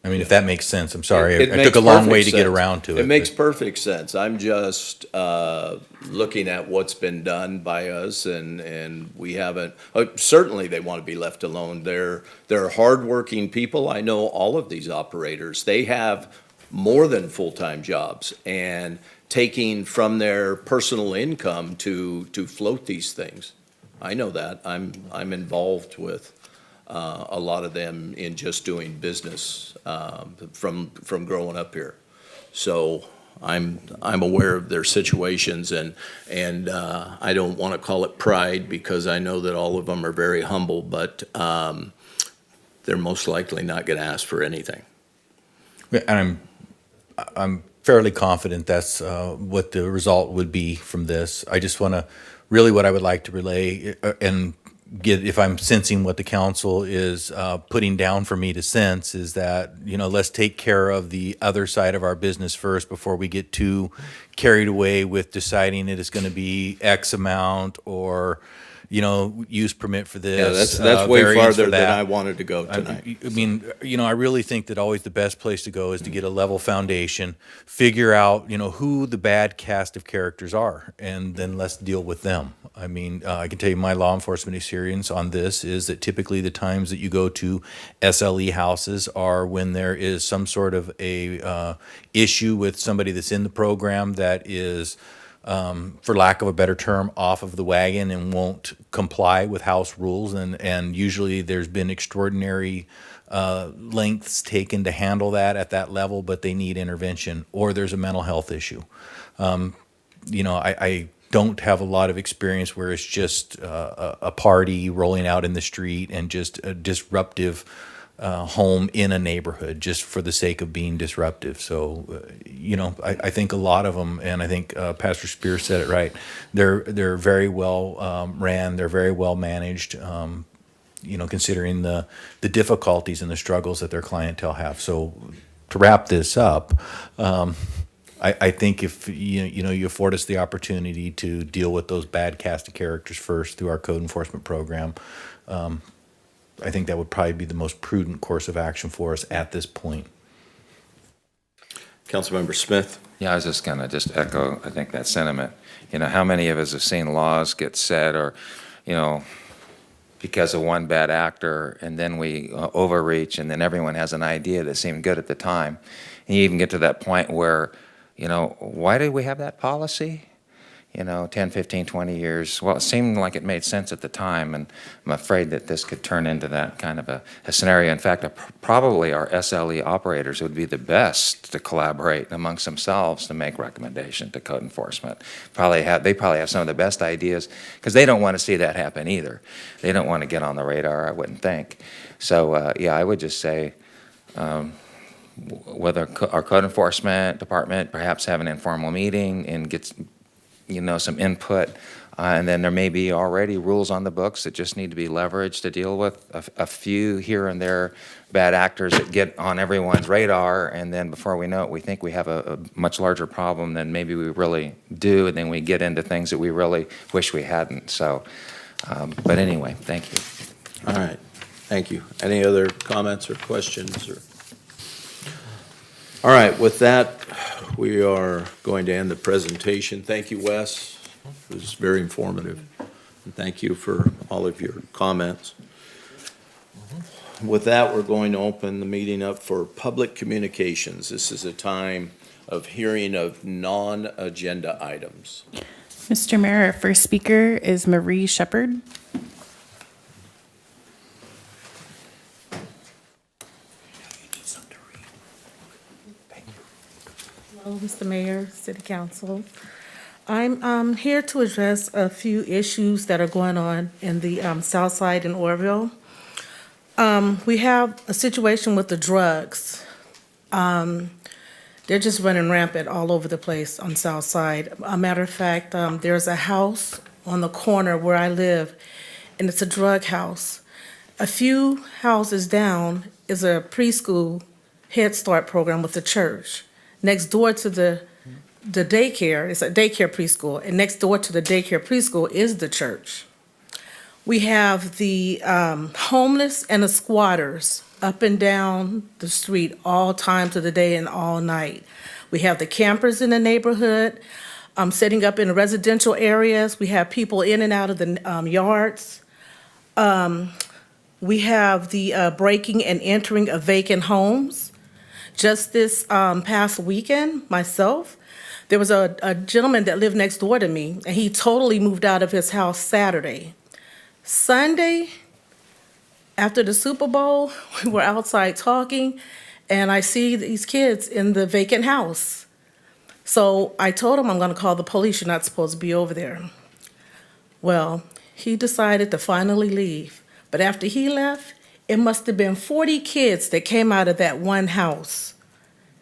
I mean, if that makes sense. I'm sorry. It I makes took a long perfect way to get sense. around to it. It makes perfect sense. I'm just looking at what's been done by us, and we haven't, certainly they want to be left alone. They're hardworking people. I know all of these operators. They have more than full-time jobs and taking from their personal income to float these things. I know that. I'm involved with a lot of them in just doing business from growing up here. So I'm aware of their situations, and I don't want to call it pride because I know that all of them are very humble, but they're most likely not going to ask for anything. And I'm fairly confident that's what the result would be from this. I just want to, really what I would like to relay, and if I'm sensing what the council is putting down for me to sense, is that, let's take care of the other side of our business first before we get too carried away with deciding it is going to be X amount or, use permit for this. Yeah, that's way variance farther for than that. I wanted to go tonight. I mean, I really think that always the best place to go is to get a level foundation, figure out, who the bad cast of characters are, and then let's deal with them. I mean, I can tell you my law enforcement experience on this is that typically the times that you go to SLE houses are when there is some sort of a issue with somebody that's in the program that is, for lack of a better term, off of the wagon and won't comply with house rules. And usually there's been extraordinary lengths taken to handle that at that level, but they need intervention, or there's a mental health issue. I don't have a lot of experience where it's just a party rolling out in the street and just a disruptive home in a neighborhood just for the sake of being disruptive. So, I think a lot of them, and I think Pastor Spear said it right, they're very well ran, they're very well managed, considering the difficulties and the struggles that their clientele have. So to wrap this up, I think if you afford us the opportunity to deal with those bad cast of characters first through our code enforcement program, I think that would probably be the most prudent course of action for us at this point. Councilmember Smith? Yeah, I was just gonna echo, I think, that sentiment. How many of us have seen laws get set or, because of one bad actor, and then we overreach, and then everyone has an idea that seemed good at the time. And you even get to that point where, why did we have that policy? 10, 15, 20 years. Well, it seemed like it made sense at the time, and I'm afraid that this could turn into that kind of a scenario. In fact, probably our SLE operators would be the best to collaborate amongst themselves to make recommendation to code enforcement. They probably have some of the best ideas, because they don't want to see that happen either. They don't want to get on the radar, I wouldn't think. So, I would just say, whether our code enforcement department perhaps have an informal meeting and get some input, and then there may be already rules on the books that just need to be leveraged to deal with a few here and there bad actors that get on everyone's radar, and then before we know it, we think we have a much larger problem than maybe we really do, and then we get into things that we really wish we hadn't. So, but anyway, thank you. All right, thank you. Any other comments or questions? All right, with that, we are going to end the presentation. Thank you, Wes. It was very informative. And thank you for all of your comments. With that, we're going to open the meeting up for public communications. This is a time of hearing of non-agenda items. Mr. Mayor, our first speaker is Marie Shepard. Hello, Mr. Mayor, City Council. I'm here to address a few issues that are going on in the south side in Oroville. We have a situation with the drugs. They're just running rampant all over the place on south side. A matter of fact, there's a house on the corner where I live, and it's a drug house. A few houses down is a preschool Head Start program with the church. Next door to the daycare, it's a daycare preschool, and next door to the daycare preschool is the church. We have the homeless and the squatters up and down the street all times of the day and all night. We have the campers in the neighborhood, setting up in residential areas. We have people in and out of the yards. We have the breaking and entering of vacant homes. Just this past weekend, myself, there was a gentleman that lived next door to me, and he totally moved out of his house Saturday. Sunday, after the Super Bowl, we were outside talking, and I see these kids in the vacant house. So I told him, I'm going to call the police. You're not supposed to be over there. Well, he decided to finally leave. But after he left, it must have been 40 kids that came out of that one house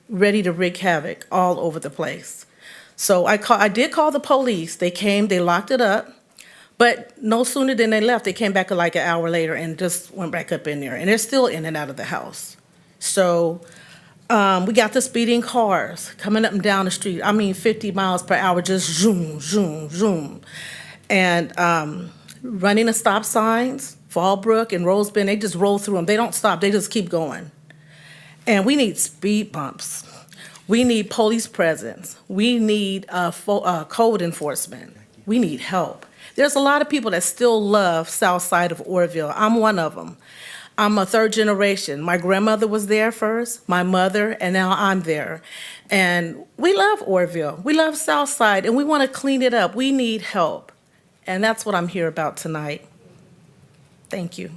ready to wreak havoc all over the place. So I did call the police. They came, they locked it up. But no sooner than they left, they came back like an hour later and just went back up in there. And they're still in and out of the house. So we got the speeding cars coming up and down the street. I mean, 50 miles per hour, just zoom, zoom, zoom. And running the stop signs, Fallbrook and Rosebend, they just roll through them. They don't stop, they just keep going. And we need speed bumps. We need police presence. We need code enforcement. We need help. There's a lot of people that still love South Side of Oroville. I'm one of them. I'm a third generation. My grandmother was there first, my mother, and now I'm there. And we love Oroville. We love South Side, and we want to clean it up. We need help. And that's what I'm here about tonight. Thank you.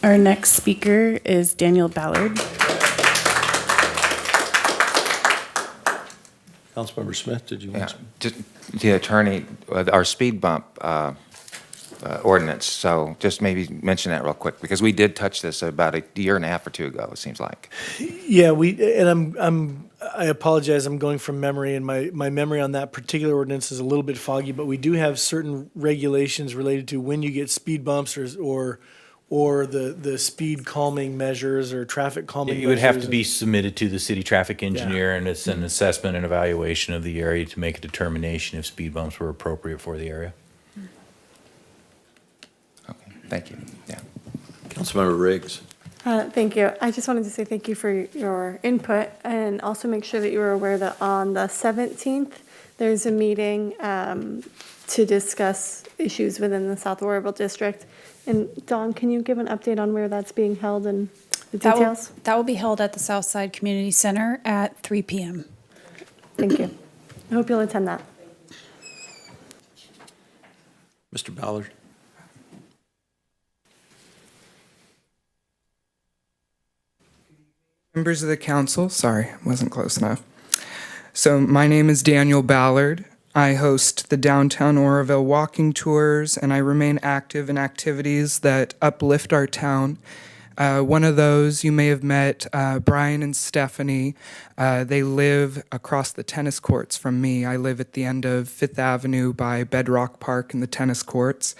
Our next speaker is Daniel Ballard. Councilmember Smith, did you want to? Just the attorney, our speed bump ordinance, so just maybe mention that real quick, because we did touch this about a year and a half or two ago, it seems like. Yeah, I apologize, I'm going from memory, and my memory on that particular ordinance is a little bit foggy, but we do have certain regulations related to when you get speed bumps or the speed calming measures or traffic calming measures. It would have to be submitted to the city traffic engineer, and it's an assessment and evaluation of the area to make a determination if speed bumps were appropriate for the area. Okay, thank you. Yeah. Councilmember Riggs. Thank you. I just wanted to say thank you for your input, and also make sure that you were aware that on the 17th, there's a meeting to discuss issues within the South Oroville District. And Dawn, can you give an update on where that's being held and the details? That will be held at the Southside Community Center at 3 p.m. Thank you. I hope you'll attend that. Mr. Ballard. Members of the council, sorry, wasn't close enough. So my name is Daniel Ballard. I host the Downtown Oroville walking tours, and I remain active in activities that uplift our town. One of those, you may have met Brian and Stephanie. They live across the tennis courts from me. I live at the end of 5th Avenue by Bedrock Park in the tennis courts.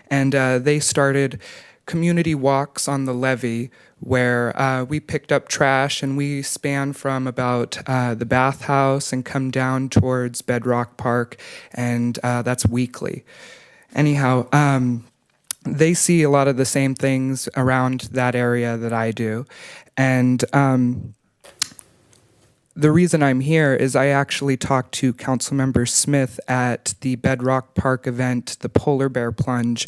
And they started community walks on the levee where we picked up trash, and we span from about the bathhouse and come down towards Bedrock Park, and that's weekly. Anyhow, they see a lot of the same things around that area that I do. And the reason I'm here is I actually talked to Councilmember Smith at the Bedrock Park event, the Polar Bear Plunge,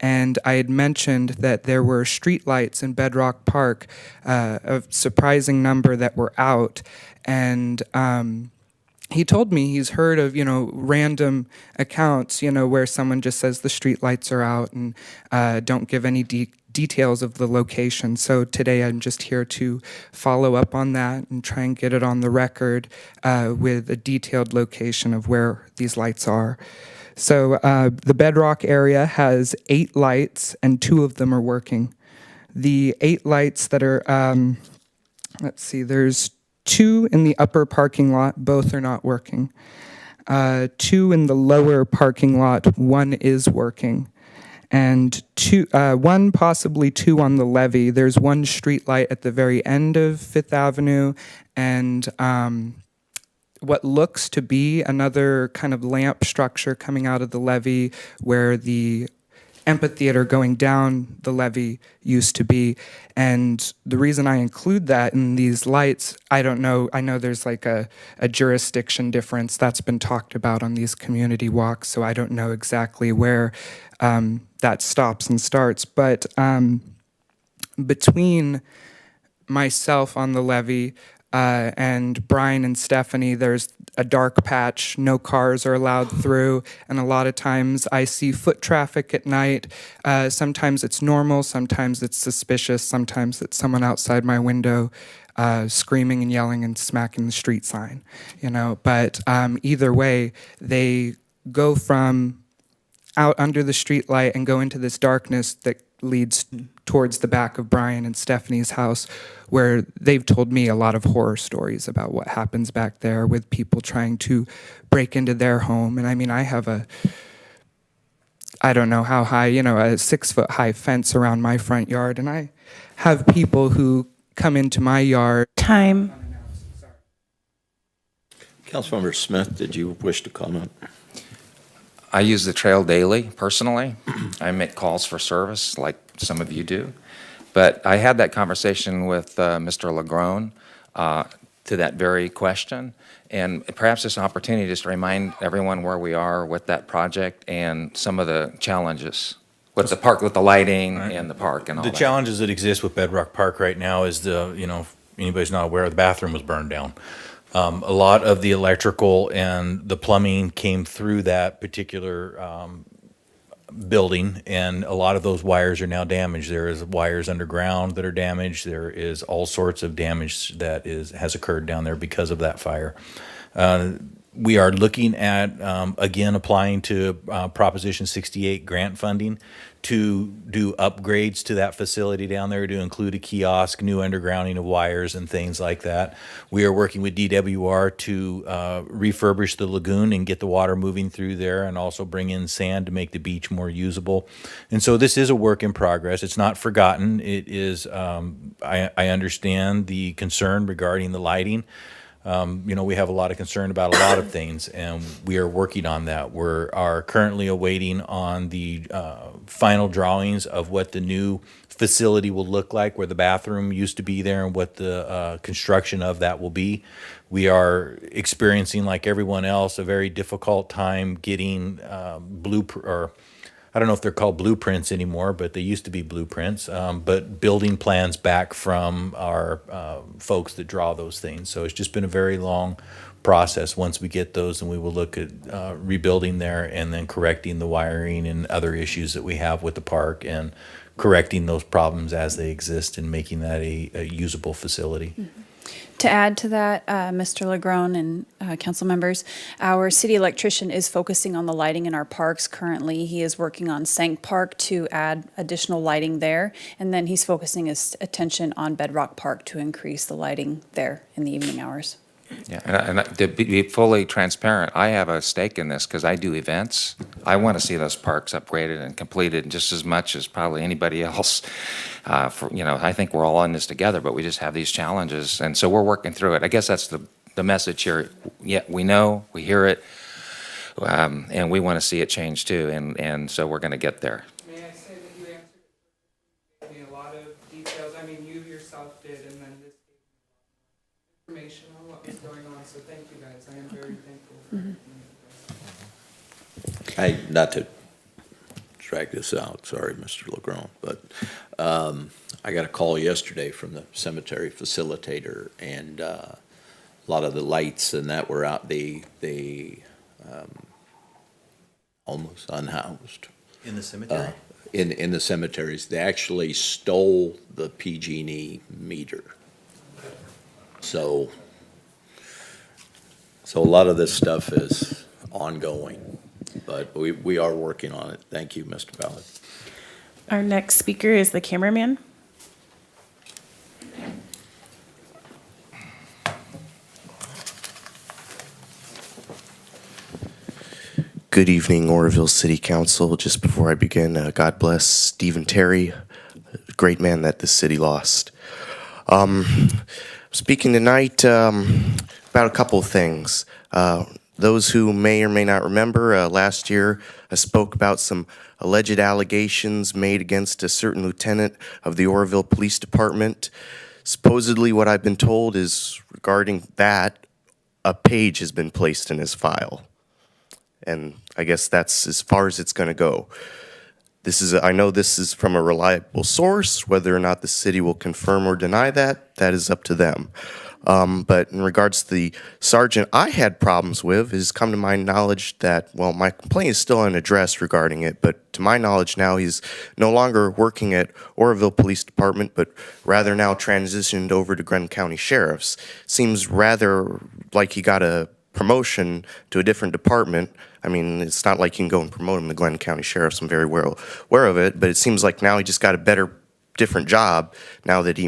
and I had mentioned that there were streetlights in Bedrock Park, a surprising number that were out, and he told me he's heard of, random accounts, where someone just says the streetlights are out and don't give any details of the location. So today I'm just here to follow up on that and try and get it on the record with a detailed location of where these lights are. So the Bedrock area has 8 lights, and 2 of them are working. The 8 lights that are, there's 2 in the upper parking lot, both are not working. 2 in the lower parking lot, 1 is working. And 1, possibly 2 on the levee. There's 1 street light at the very end of 5th Avenue, and what looks to be another kind of lamp structure coming out of the levee where the amphitheater going down the levee used to be. And the reason I include that in these lights, I don't know, I know there's like a jurisdiction difference that's been talked about on these community walks, so I don't know exactly where that stops and starts. But between myself on the levee and Brian and Stephanie, there's a dark patch, no cars are allowed through, and a lot of times I see foot traffic at night. Sometimes it's normal, sometimes it's suspicious, sometimes it's someone outside my window screaming and yelling and smacking the street sign, But either way, they go from out under the street light and go into this darkness that leads towards the back of Brian and Stephanie's house, where they've told me a lot of horror stories about what happens back there with people trying to break into their home. And I mean, I have a I don't know how high, a 6-foot high fence around my front yard, and I have people who come into my yard. Time. Councilmember Smith, did you wish to comment? I use the trail daily, personally. I make calls for service, like some of you do. But I had that conversation with Mr. Legrone to that very question, and perhaps it's an opportunity just to remind everyone where we are with that project and some of the challenges with the park, with the lighting and the park and all The that. challenges that exist with Bedrock Park right now is if anybody's not aware, the bathroom was burned down. A lot of the electrical and the plumbing came through that particular building, and a lot of those wires are now damaged. There is wires underground that are damaged. There is all sorts of damage that has occurred down there because of that fire. We are looking at, again, applying to Proposition 68 grant funding to do upgrades to that facility down there, to include a kiosk, new undergrounding of wires and things like that. We are working with DWR to refurbish the lagoon and get the water moving through there, and also bring in sand to make the beach more usable. And so this is a work in progress. It's not forgotten. It is, I understand the concern regarding the lighting. We have a lot of concern about a lot of things, and we are working on that. We are currently awaiting on the final drawings of what the new facility will look like, where the bathroom used to be there, and what the construction of that will be. We are experiencing, like everyone else, a very difficult time getting I don't know if they're called blueprints anymore, but they used to be blueprints, but building plans back from our folks that draw those things. So it's just been a very long process. Once we get those, and we will look at rebuilding there, and then correcting the wiring and other issues that we have with the park, and correcting those problems as they exist, and making that a usable facility. Mm-hmm. To add to that, Mr. Legrone and council members, our city electrician is focusing on the lighting in our parks currently. He is working on Sank Park to add additional lighting there, and then he's focusing his attention on Bedrock Park to increase the lighting there in the evening hours. Yeah, and to be fully transparent, I have a stake in this because I do events. I want to see those parks upgraded and completed just as much as probably anybody else. I think we're all in this together, but we just have these challenges, and so we're working through it. I guess that's the message here. Yeah, we know, we hear it, and we want to see it change too, and so we're going to get there. May I say that you answered me a lot of details. I mean, you yourself did, and then this gave me information on what was going on. So thank you guys. I am very thankful. Not to drag this out, sorry, Mr. Legrone, but I got a call yesterday from the cemetery facilitator, and a lot of the lights and that were out, they almost unhoused. In the cemetery? In the cemeteries. They actually stole the PG&E meter. So a lot of this stuff is ongoing, but we are working on it. Thank you, Mr. Ballard. Our next speaker is the cameraman. Good evening, Oroville City Council. Just before I begin, God bless Stephen Terry, a great man that this city lost. Speaking tonight about a couple of things. Those who may or may not remember, last year I spoke about some alleged allegations made against a certain lieutenant of the Oroville Police Department. Supposedly what I've been told is regarding that, a page has been placed in his file. And I guess that's as far as it's going to go. I know this is from a reliable source. Whether or not the city will confirm or deny that, that is up to them. But in regards to the sergeant I had problems with, it's come to my knowledge that, well, my complaint is still unaddressed regarding it, but to my knowledge now he's no longer working at Oroville Police Department, but rather now transitioned over to Glenn County Sheriff's. Seems rather like he got a promotion to a different department. I mean, it's not like you can go and promote him to Glenn County Sheriff's. I'm very well aware of it, but it seems like now he just got a different job now that he,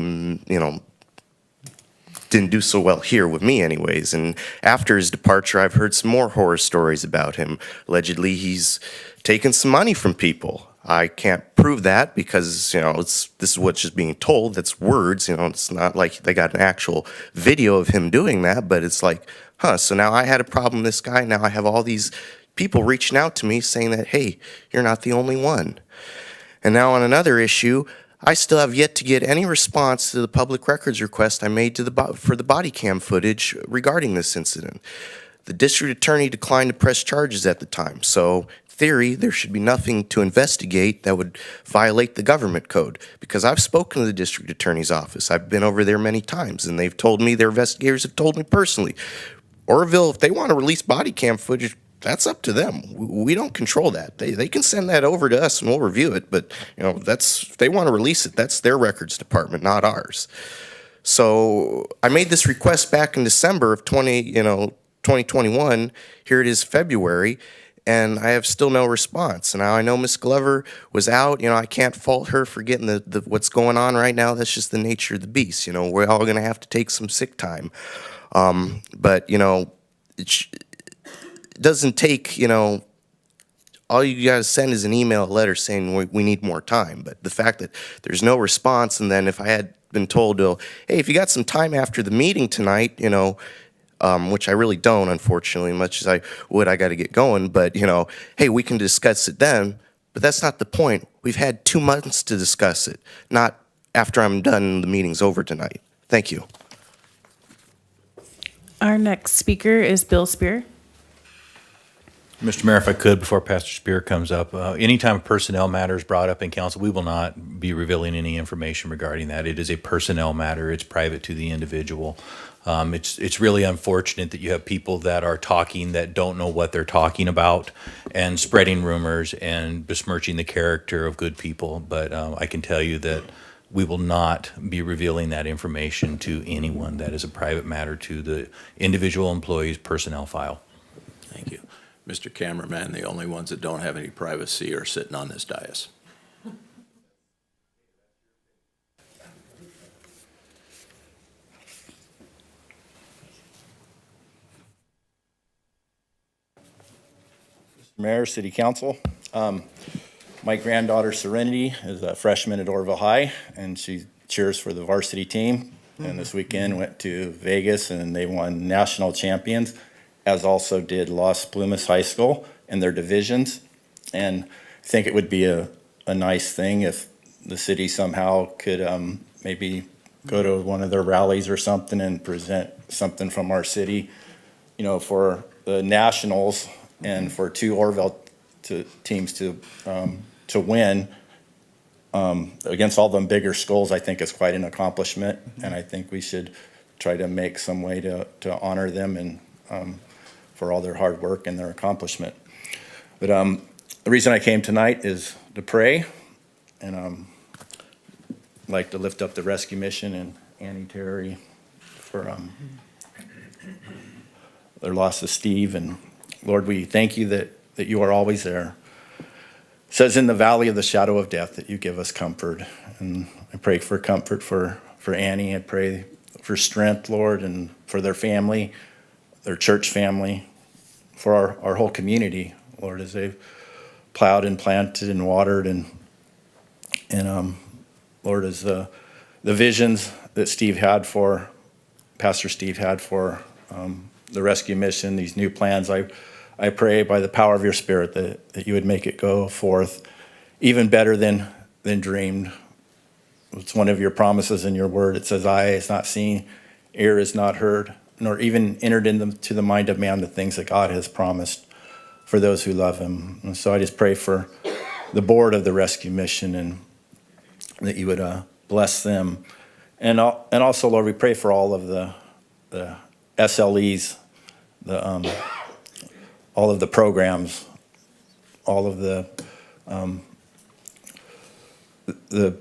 didn't do so well here with me anyways. And after his departure, I've heard some more horror stories about him. Allegedly, he's taken some money from people. I can't prove that because, this is what's just being told. That's words, it's not like they got an actual video of him doing that, but it's like, so now I had a problem with this guy. Now I have all these people reaching out to me saying that, hey, you're not the only one. And now on another issue, I still have yet to get any response to the public records request I made for the body cam footage regarding this incident. The district attorney declined to press charges at the time, so in theory, there should be nothing to investigate that would violate the government code, because I've spoken to the district attorney's office. I've been over there many times, and they've told me, their investigators have told me personally, Oroville, if they want to release body cam footage, that's up to them. We don't control that. They can send that over to us and we'll review it, but if they want to release it, that's their records department, not ours. So I made this request back in December of 2021. Here it is February, and I have still no response. And now I know Ms. Glover was out. I can't fault her for getting the what's going on right now. That's just the nature of the beast. We're all going to have to take some sick time. But it doesn't take, all you got to send is an email, a letter saying we need more time. But the fact that there's no response, and then if I had been told, hey, if you got some time after the meeting tonight, which I really don't, unfortunately, much as I would, I got to get going. But, hey, we can discuss it then. But that's not the point. We've had 2 months to discuss it, not after I'm done, the meeting's over tonight. Thank you. Our next speaker is Bill Spear. Mr. Mayor, if I could, before Pastor Spear comes up, anytime a personnel matter is brought up in council, we will not be revealing any information regarding that. It is a personnel matter. It's private to the individual. It's really unfortunate that you have people that are talking that don't know what they're talking about and spreading rumors and besmirching the character of good people. But I can tell you that we will not be revealing that information to anyone. That is a private matter to the individual employee's personnel file. Thank you. Mr. Cameraman, the only ones that don't have any privacy are sitting on this dais. Mayor, City Council. My granddaughter Serenity is a freshman at Oroville High, and she cheers for the varsity team. And this weekend went to Vegas, and they won national champions, as also did Los Plumas High School in their divisions. And I think it would be a nice thing if the city somehow could maybe go to one of their rallies or something and present something from our city, for the nationals and for 2 Oroville teams to win against all them bigger schools. I think is quite an accomplishment, and I think we should try to make some way to honor them and for all their hard work and their accomplishment. But the reason I came tonight is to pray, and I'd like to lift up the rescue mission and Annie Terry for their loss of Steve. And Lord, we thank you that you are always there. It says in the valley of the shadow of death that you give us comfort. And I pray for comfort for Annie. I pray for strength, Lord, and for their family, their church family, for our whole community, Lord, as they've plowed and planted and watered. And Lord, as the visions that Pastor Steve had for the rescue mission, these new plans, I pray by the power of your Spirit that you would make it go forth even better than dreamed. It's one of your promises in your word. It says, eye is not seen, ear is not heard, nor even entered into the mind of man the things that God has promised for those who love him. And so I just pray for the board of the rescue mission, and that you would bless them. And also, Lord, we pray for all of the SLEs, all of the programs, all of the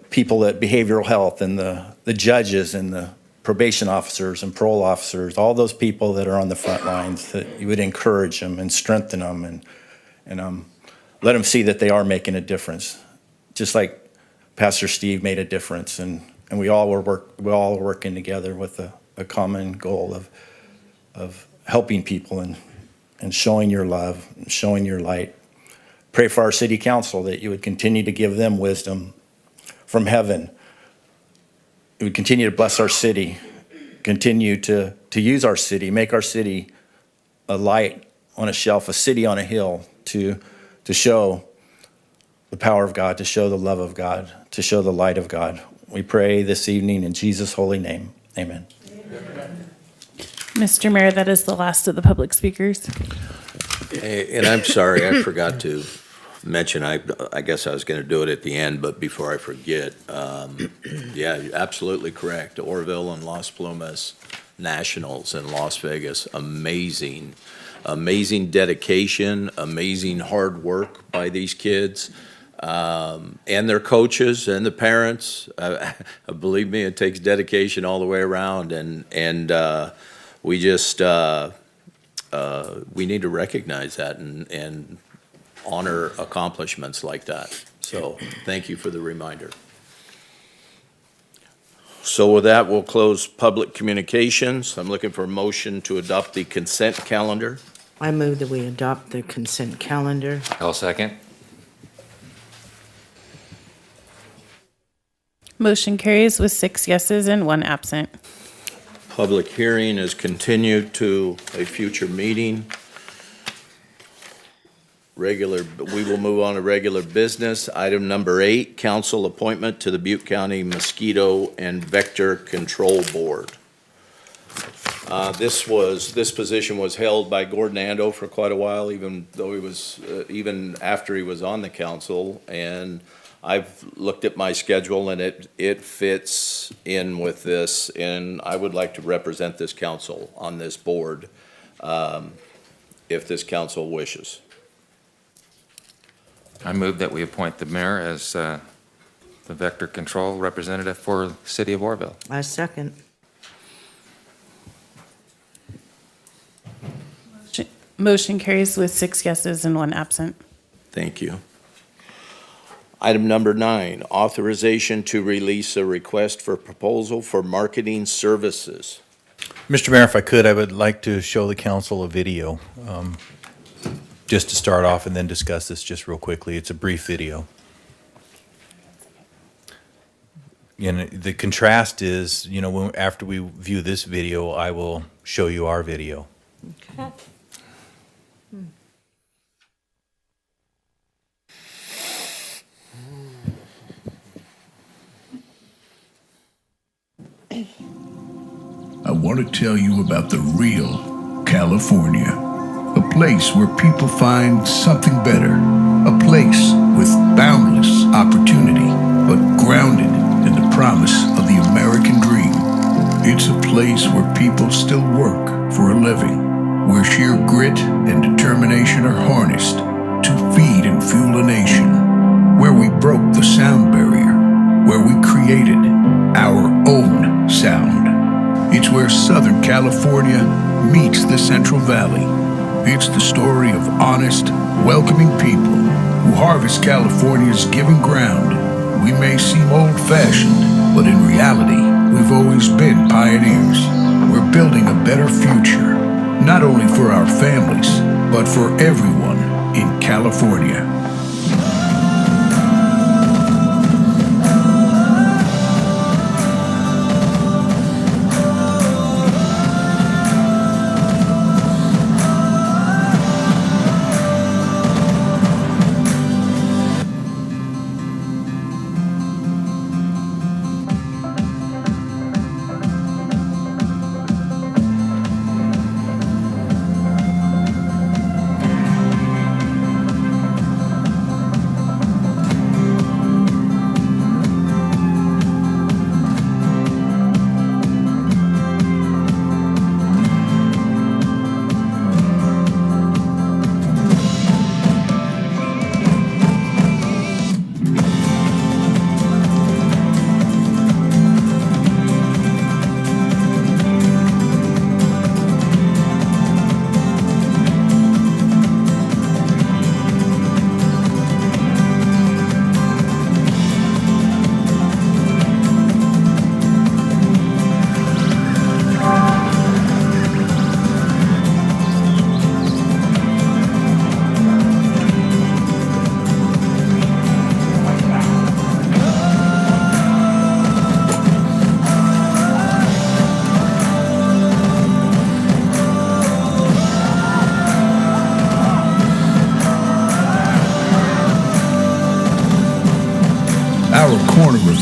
people at behavioral health, and the judges and the probation officers and parole officers, all those people that are on the front lines, that you would encourage them and strengthen them and let them see that they are making a difference, just like Pastor Steve made a difference, and we all were working together with a a common goal of helping people and showing your love, and showing your light. Pray for our city council that you would continue to give them wisdom from heaven. You would continue to bless our city, continue to use our city, make our city a light on a shelf, a city on a hill to show the power of God, to show the love of God, to show the light of God. We pray this evening in Jesus' holy name. Amen. Mr. Mayor, that is the last of the public speakers. And I'm sorry, I forgot to mention, I guess I was going to do it at the end, but before I forget, yeah, you're absolutely correct. Oroville and Las Plumas Nationals in Las Vegas, amazing dedication, amazing hard work by these kids. And their coaches and the parents. Believe me, it takes dedication all the way around, and we just we need to recognize that and honor accomplishments like that. So thank you for the reminder. So with that, we'll close public communications. I'm looking for a motion to adopt the consent calendar. I move that we adopt the consent calendar. I'll second. Motion carries with 6 yeses and 1 absent. Public hearing is continued to a future meeting. We will move on to regular business. Item number 8, council appointment to the Butte County Mosquito and Vector Control Board. This position was held by Gordon Ando for quite a while, even though he was, even after he was on the council. And I've looked at my schedule and it fits in with this, and I would like to represent this council on this board, if this council wishes. I move that we appoint the mayor as the vector control representative for the city of Oroville. I second. Motion carries with 6 yeses and 1 absent. Thank you. Item number 9, authorization to release a request for proposal for marketing services. Mr. Mayor, if I could, I would like to show the council a video, just to start off and then discuss this just real quickly. It's a brief video. And the contrast is, after we view this video, I will show you our video. Okay. I want to tell you about the real California. A place where people find something better. A place with boundless opportunity, but grounded in the promise of the American dream. It's a place where people still work for a living, where sheer grit and determination are harnessed to feed and fuel a nation, where we broke the sound barrier, where we created our own sound. It's where Southern California meets the Central Valley. It's the story of honest, welcoming people who harvest California's giving ground. We may seem old-fashioned, but in reality, we've always been pioneers. We're building a better future, not only for our families, but for everyone in California.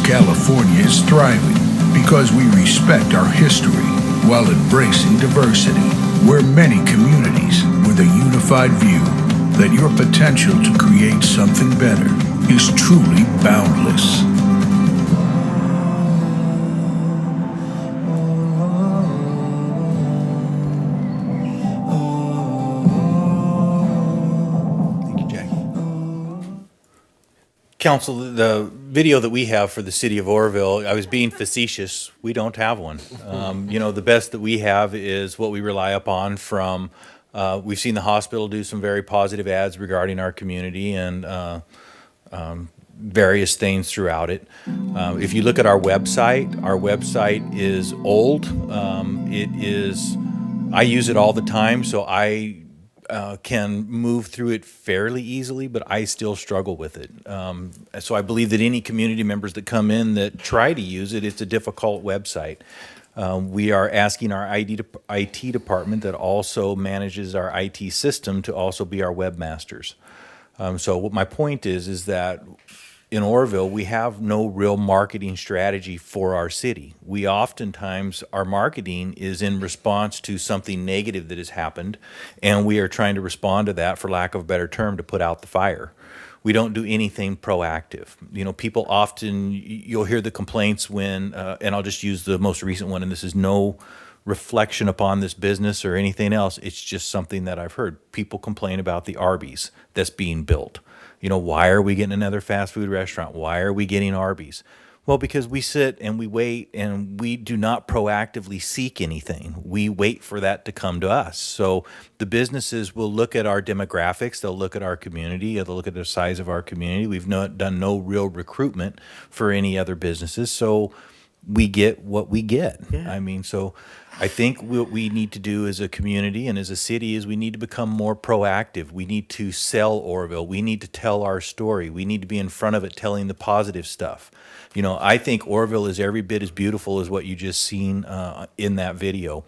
California is thriving because we respect our history while embracing diversity. We're many communities with a unified view that your potential to create something better is truly boundless. Thank you, Jackie. Council, the video that we have for the city of Oroville, I was being facetious. We don't have one. The best that we have is what we rely upon from, we've seen the hospital do some very positive ads regarding our community and various things throughout it. If you look at our website is old. I use it all the time, so I can move through it fairly easily, but I still struggle with it. So I believe that any community members that come in that try to use it, it's a difficult website. We are asking our IT department that also manages our IT system to also be our webmasters. So what my point is that in Oroville, we have no real marketing strategy for our city. We oftentimes, our marketing is in response to something negative that has happened, and we are trying to respond to that, for lack of a better term, to put out the fire. We don't do anything proactive. People often, you'll hear the complaints when, and I'll just use the most recent one, and this is no reflection upon this business or anything else. It's just something that I've heard. People complain about the Arby's that's being built. Why are we getting another fast food restaurant? Why are we getting Arby's? Well, because we sit and we wait and we do not proactively seek anything. We wait for that to come to us. So the businesses will look at our demographics, they'll look at our community, they'll look at the size of our community. We've done no real recruitment for any other businesses, so we get what we get. Yeah. So I think what we need to do as a community and as a city is we need to become more proactive. We need to sell Oroville. We need to tell our story. We need to be in front of it telling the positive stuff. I think Oroville is every bit as beautiful as what you just seen in that video.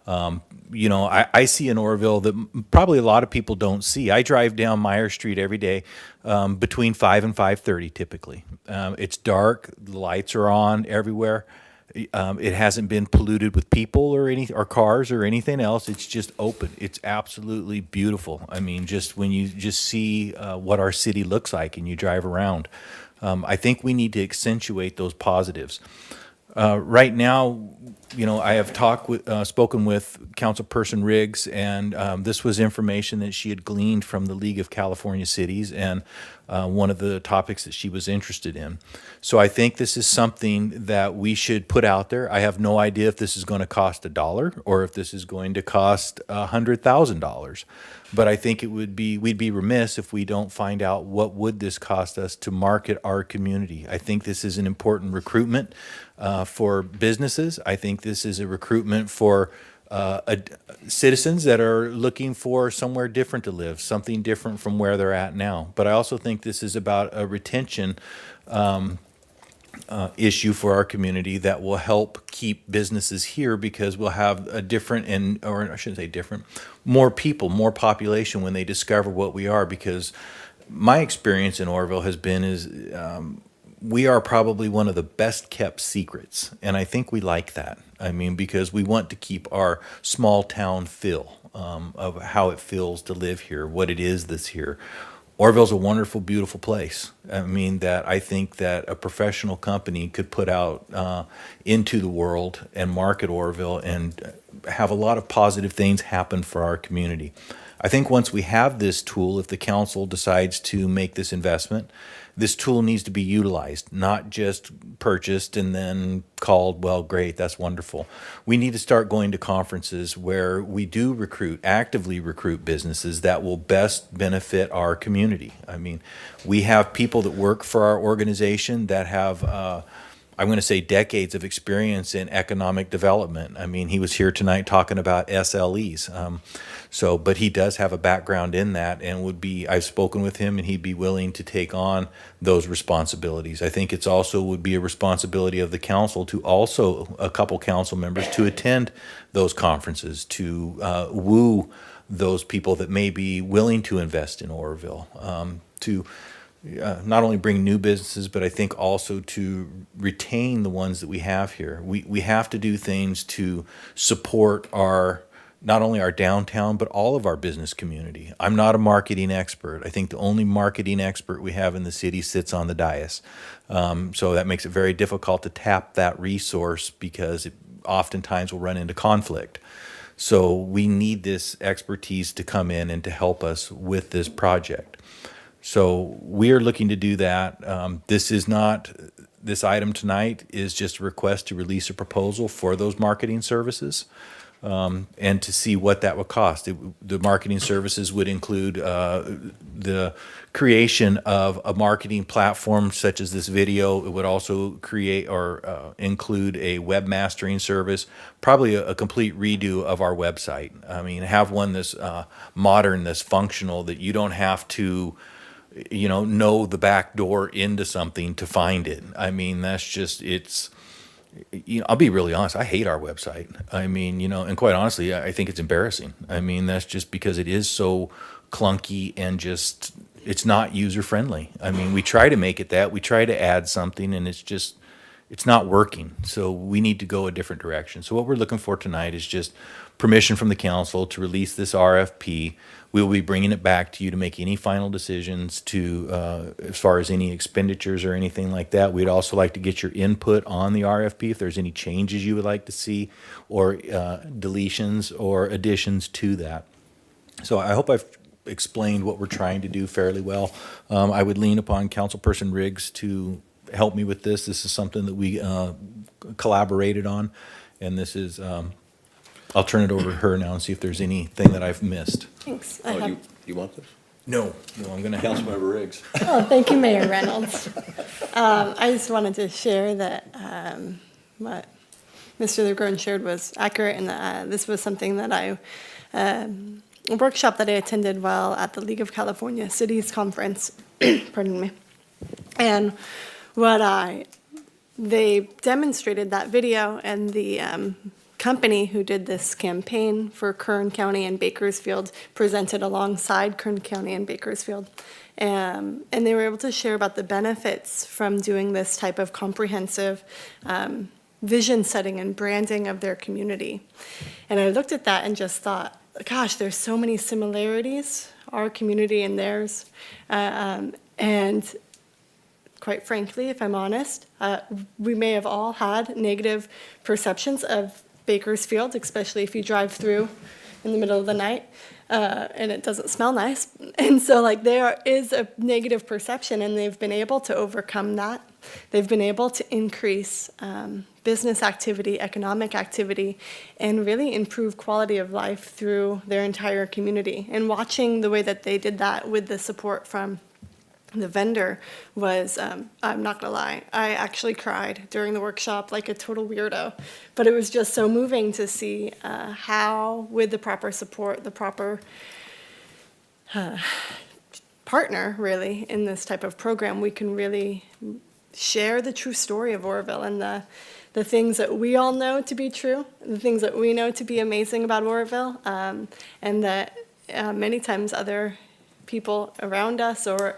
I see an Oroville that probably a lot of people don't see. I drive down Meyer Street every day between 5 and 5:30 typically. It's dark, the lights are on everywhere. It hasn't been polluted with people or cars or anything else. It's just open. It's absolutely beautiful. Just when you just see what our city looks like and you drive around, I think we need to accentuate those positives. Right now, I have spoken with Councilperson Riggs, and this was information that she had gleaned from the League of California Cities and one of the topics that she was interested in. So I think this is something that we should put out there. I have no idea if this is going to cost $1 or if this is going to cost $100,000. But I think we'd be remiss if we don't find out what would this cost us to market our community. I think this is an important recruitment for businesses. I think this is a recruitment for citizens that are looking for somewhere different to live, something different from where they're at now. But I also think this is about a retention issue for our community that will help keep businesses here, because we'll have a different, or I shouldn't say different, more people, more population when they discover what we are. Because my experience in Oroville has been we are probably one of the best kept secrets, and I think we like that. Because we want to keep our small town feel of how it feels to live here, what it is that's here. Oroville's a wonderful, beautiful place. That I think that a professional company could put out into the world and market Oroville and have a lot of positive things happen for our community. I think once we have this tool, if the council decides to make this investment, this tool needs to be utilized, not just purchased and then called, well, great, that's wonderful. We need to start going to conferences where we do actively recruit businesses that will best benefit our community. We have people that work for our organization that have, I'm going to say, decades of experience in economic development. He was here tonight talking about SLEs. But he does have a background in that and I've spoken with him and he'd be willing to take on those responsibilities. I think it's also would be a responsibility of the council to also, a couple council members, to attend those conferences, to woo those people that may be willing to invest in Oroville, to not only bring new businesses, but I think also to retain the ones that we have here. We have to do things to support not only our downtown, but all of our business community. I'm not a marketing expert. I think the only marketing expert we have in the city sits on the dais. So that makes it very difficult to tap that resource because it oftentimes will run into conflict. So we need this expertise to come in and to help us with this project. So we are looking to do that. This item tonight is just a request to release a proposal for those marketing services and to see what that would cost. The marketing services would include the creation of a marketing platform such as this video. It would also create or include a web mastering service, probably a complete redo of our website. I mean, have one that's modern, that's functional, that you don't have to know the back door into something to find it. I mean, that's just, I'll be really honest, I hate our website. I mean, and quite honestly, I think it's embarrassing. I mean, that's just because it is so clunky and just, it's not user-friendly. I mean, we try to make it that, we try to add something, and it's not working. So we need to go a different direction. So what we're looking for tonight is just permission from the council to release this RFP. We will be bringing it back to you to make any final decisions as far as any expenditures or anything like that. We'd also like to get your input on the RFP, if there's any changes you would like to see, or deletions or additions to that. So I hope I've explained what we're trying to do fairly well. I would lean upon Councilperson Riggs to help me with this. This is something that we collaborated on, and this is, I'll turn it over to her now and see if there's anything that I've missed. Thanks. You want this? No, I'm gonna have Councilmember Riggs. Oh, thank you, Mayor Reynolds. I just wanted to share that what Mr. LeGrone shared was accurate, and that this was something that a workshop that I attended while at the League of California Cities Conference, pardon me, and they demonstrated that video, and the company who did this campaign for Kern County and Bakersfield presented alongside Kern County and Bakersfield. And they were able to share about the benefits from doing this type of comprehensive vision setting and branding of their community. And I looked at that and just thought, gosh, there's so many similarities, our community and theirs. And quite frankly, if I'm honest, we may have all had negative perceptions of Bakersfield, especially if you drive through in the middle of the night and it doesn't smell nice. And so there is a negative perception, and they've been able to overcome that. They've been able to increase business activity, economic activity, and really improve quality of life through their entire community. And watching the way that they did that with the support from the vendor was, I'm not gonna lie, I actually cried during the workshop like a total weirdo. But it was just so moving to see how, with the proper support, the proper partner, really, in this type of program, we can really share the true story of Oroville and the things that we all know to be true, the things that we know to be amazing about Oroville, and that many times other people around us or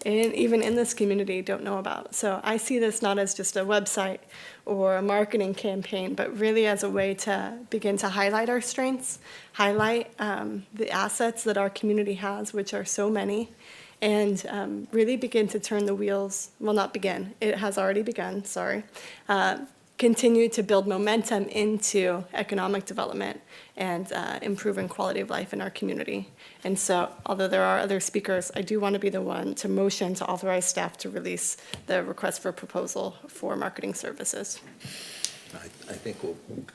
even in this community don't know about. So I see this not as just a website or a marketing campaign, but really as a way to begin to highlight our strengths, highlight the assets that our community has, which are so many, and really begin to turn the wheels, well, not begin, it has already begun, sorry, continue to build momentum into economic development and improving quality of life in our community. And so, although there are other speakers, I do want to be the one to motion to authorize staff to release the request for proposal for marketing services. I think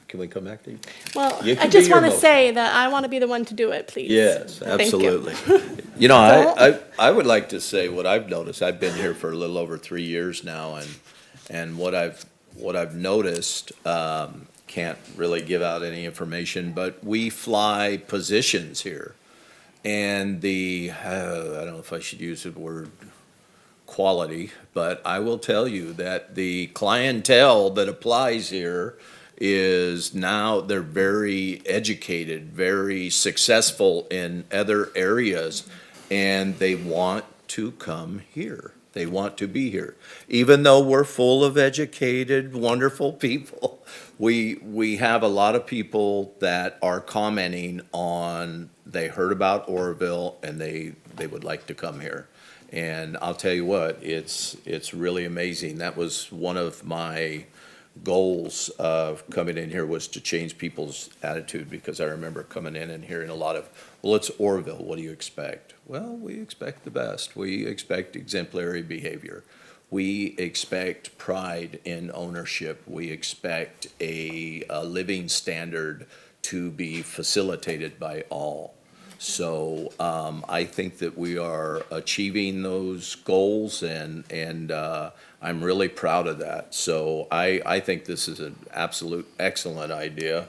can we come back to you? Well, You can I be just your want to motion. say that I want to be the one to do it, please. Yes, Thank you. absolutely. I would like to say what I've noticed. I've been here for a little over 3 years now, and what I've noticed, can't really give out any information, but we fly positions here. And I don't know if I should use the word quality, but I will tell you that the clientele that applies here is now, they're very educated, very successful in other areas, and they want to come here. They want to be here. Even though we're full of educated, wonderful people, we have a lot of people that are commenting on, they heard about Oroville and they would like to come here. And I'll tell you what, it's really amazing. That was one of my goals of coming in here, was to change people's attitude, because I remember coming in and hearing a lot of, well, it's Oroville, what do you expect? Well, we expect the best. We expect exemplary behavior. We expect pride in ownership. We expect a living standard to be facilitated by all. So I think that we are achieving those goals, and I'm really proud of that. So I think this is an absolute excellent idea.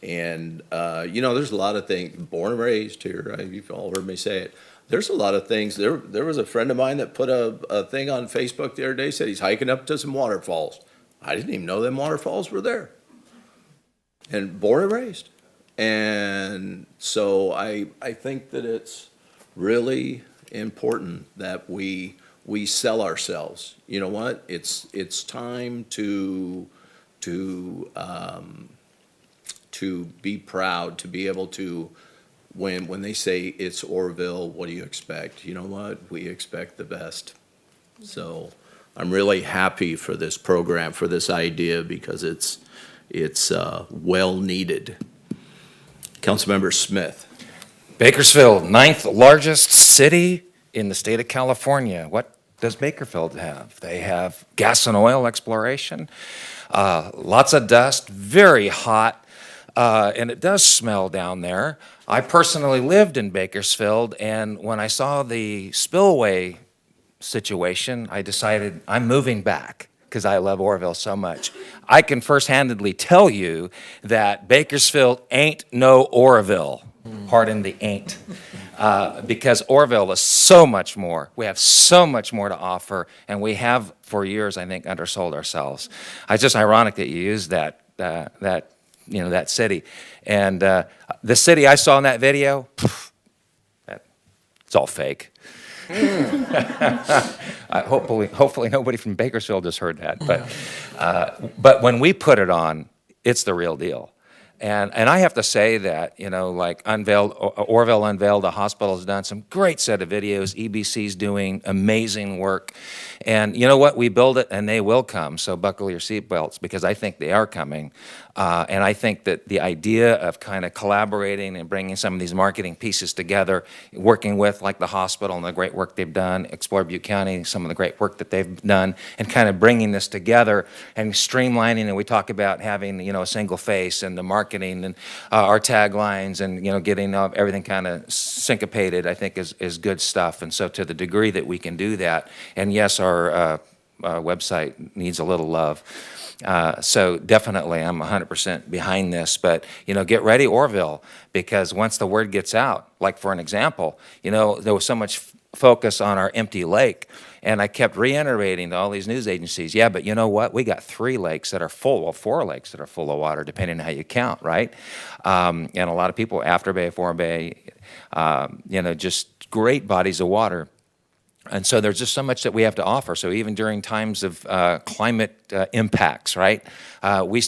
And, there's a lot of things, born and raised here, you've all heard me say it. There's a lot of things. There was a friend of mine that put a thing on Facebook the other day, said he's hiking up to some waterfalls. I didn't even know them waterfalls were there. And born and raised. And so I think that it's really important that we sell ourselves. You know what? It's time to be proud, to be able to, when they say it's Oroville, what do you expect? You know what? We expect the best. So I'm really happy for this program, for this idea, because it's well needed. Councilmember Smith. Bakersfield, 9th largest city in the state of California. What does Bakersfield have? They have gas and oil exploration, lots of dust, very hot, and it does smell down there. I personally lived in Bakersfield, and when I saw the spillway situation, I decided I'm moving back, because I love Oroville so much. I can first-handedly tell you that Bakersfield ain't no Oroville. Pardon the ain't. Because Oroville is so much more. We have so much more to offer, and we have, for years, I think, undersold ourselves. It's just ironic that you used that city. And the city I saw in that video, it's all fake. Hopefully nobody from Bakersfield just heard that. But when we put it on, it's the real deal. And I have to say that, Oroville Unveiled, the hospital has done some great set of videos. EBC's doing amazing work. And you know what? We build it and they will come. So buckle your seatbelts, because I think they are coming. And I think that the idea of kind of collaborating and bringing some of these marketing pieces together, working with like the hospital and the great work they've done, Explore Butte County, some of the great work that they've done, and kind of bringing this together and streamlining. And we talk about having, a single face, and the marketing and our taglines, and, getting everything kind of syncopated, I think is good stuff. And so to the degree that we can do that, and yes, our website needs a little love. So definitely I'm 100% behind this, but, get ready, Oroville, because once the word gets out, like for an example, there was so much focus on our empty lake, and I kept reiterating to all these news agencies, yeah, but you know what? We got 3 lakes that are full, well, 4 lakes that are full of water, depending on how you count, right? And a lot of people, After Bay, Forum Bay, just great bodies of water. And so there's just so much that we have to offer. So even during times of climate impacts, right, we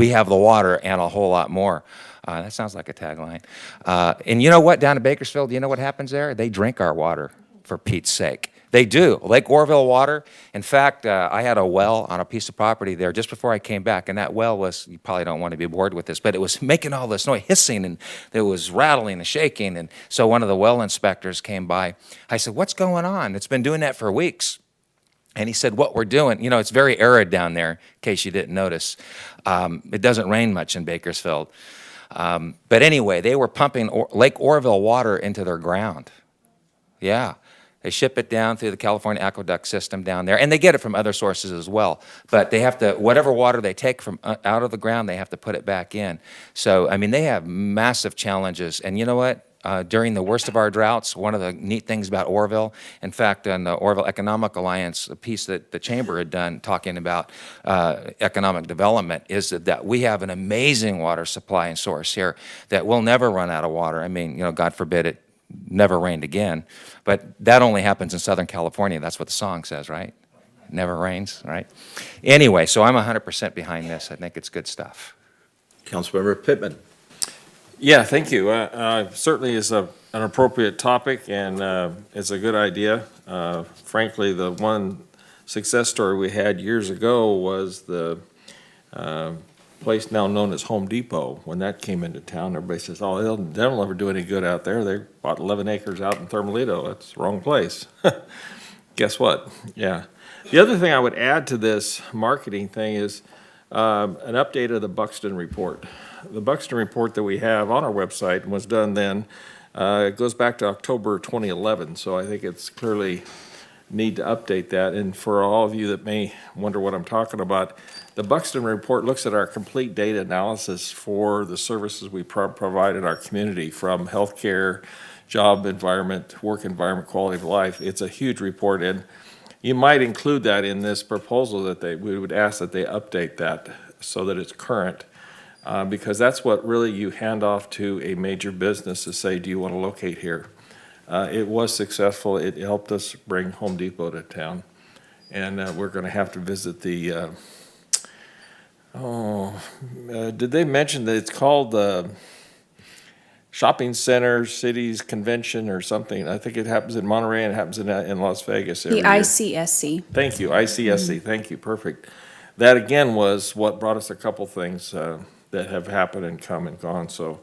have the water and a whole lot more. That sounds like a tagline. And you know what? Down in Bakersfield, you know what happens there? They drink our water, for Pete's sake. They do. Lake Oroville water. In fact, I had a well on a piece of property there just before I came back, and that well was, you probably don't want to be bored with this, but it was making all this noise, hissing, and it was rattling and shaking. And so one of the well inspectors came by. I said, what's going on? It's been doing that for weeks. And he said, what we're doing, it's very arid down there, in case you didn't notice. It doesn't rain much in Bakersfield. But anyway, they were pumping Lake Oroville water into their ground. Yeah. They ship it down through the California aqueduct system down there, and they get it from other sources as well. But they have to, whatever water they take from out of the ground, they have to put it back in. So, they have massive challenges. And you know what? During the worst of our droughts, one of the neat things about Oroville, in fact, on the Oroville Economic Alliance, a piece that the Chamber had done talking about economic development, is that we have an amazing water supply and source here that we'll never run out of water. God forbid it never rained again. But that only happens in Southern California. That's what the song says, right? Never rains, right? Anyway, so I'm 100% behind this. I think it's good stuff. Councilmember Pittman. Yeah, thank you. Certainly is an appropriate topic, and it's a good idea. Frankly, the one success story we had years ago was the place now known as Home Depot. When that came into town, everybody says, oh, they'll never do any good out there. They bought 11 acres out in Thermalito. That's the wrong place. Guess what? Yeah. The other thing I would add to this marketing thing is an update of the Buxton report. The Buxton report that we have on our website and was done then, it goes back to October 2011, so I think it's clearly need to update that. And for all of you that may wonder what I'm talking about, the Buxton report looks at our complete data analysis for the services we provide in our community, from healthcare, job environment, work environment, quality of life. It's a huge report, and you might include that in this proposal that we would ask that they update that so that it's current. Because that's what really you hand off to a major business to say, do you want to locate here? It was successful. It helped us bring Home Depot to town. And we're going to have to visit the, did they mention that it's called the Shopping Center Cities Convention or something? I think it happens in Monterey and it happens in Las Vegas every The year. ICSC. Thank you, ICSC, thank you, perfect. That again was what brought us a couple things that have happened and come and gone, so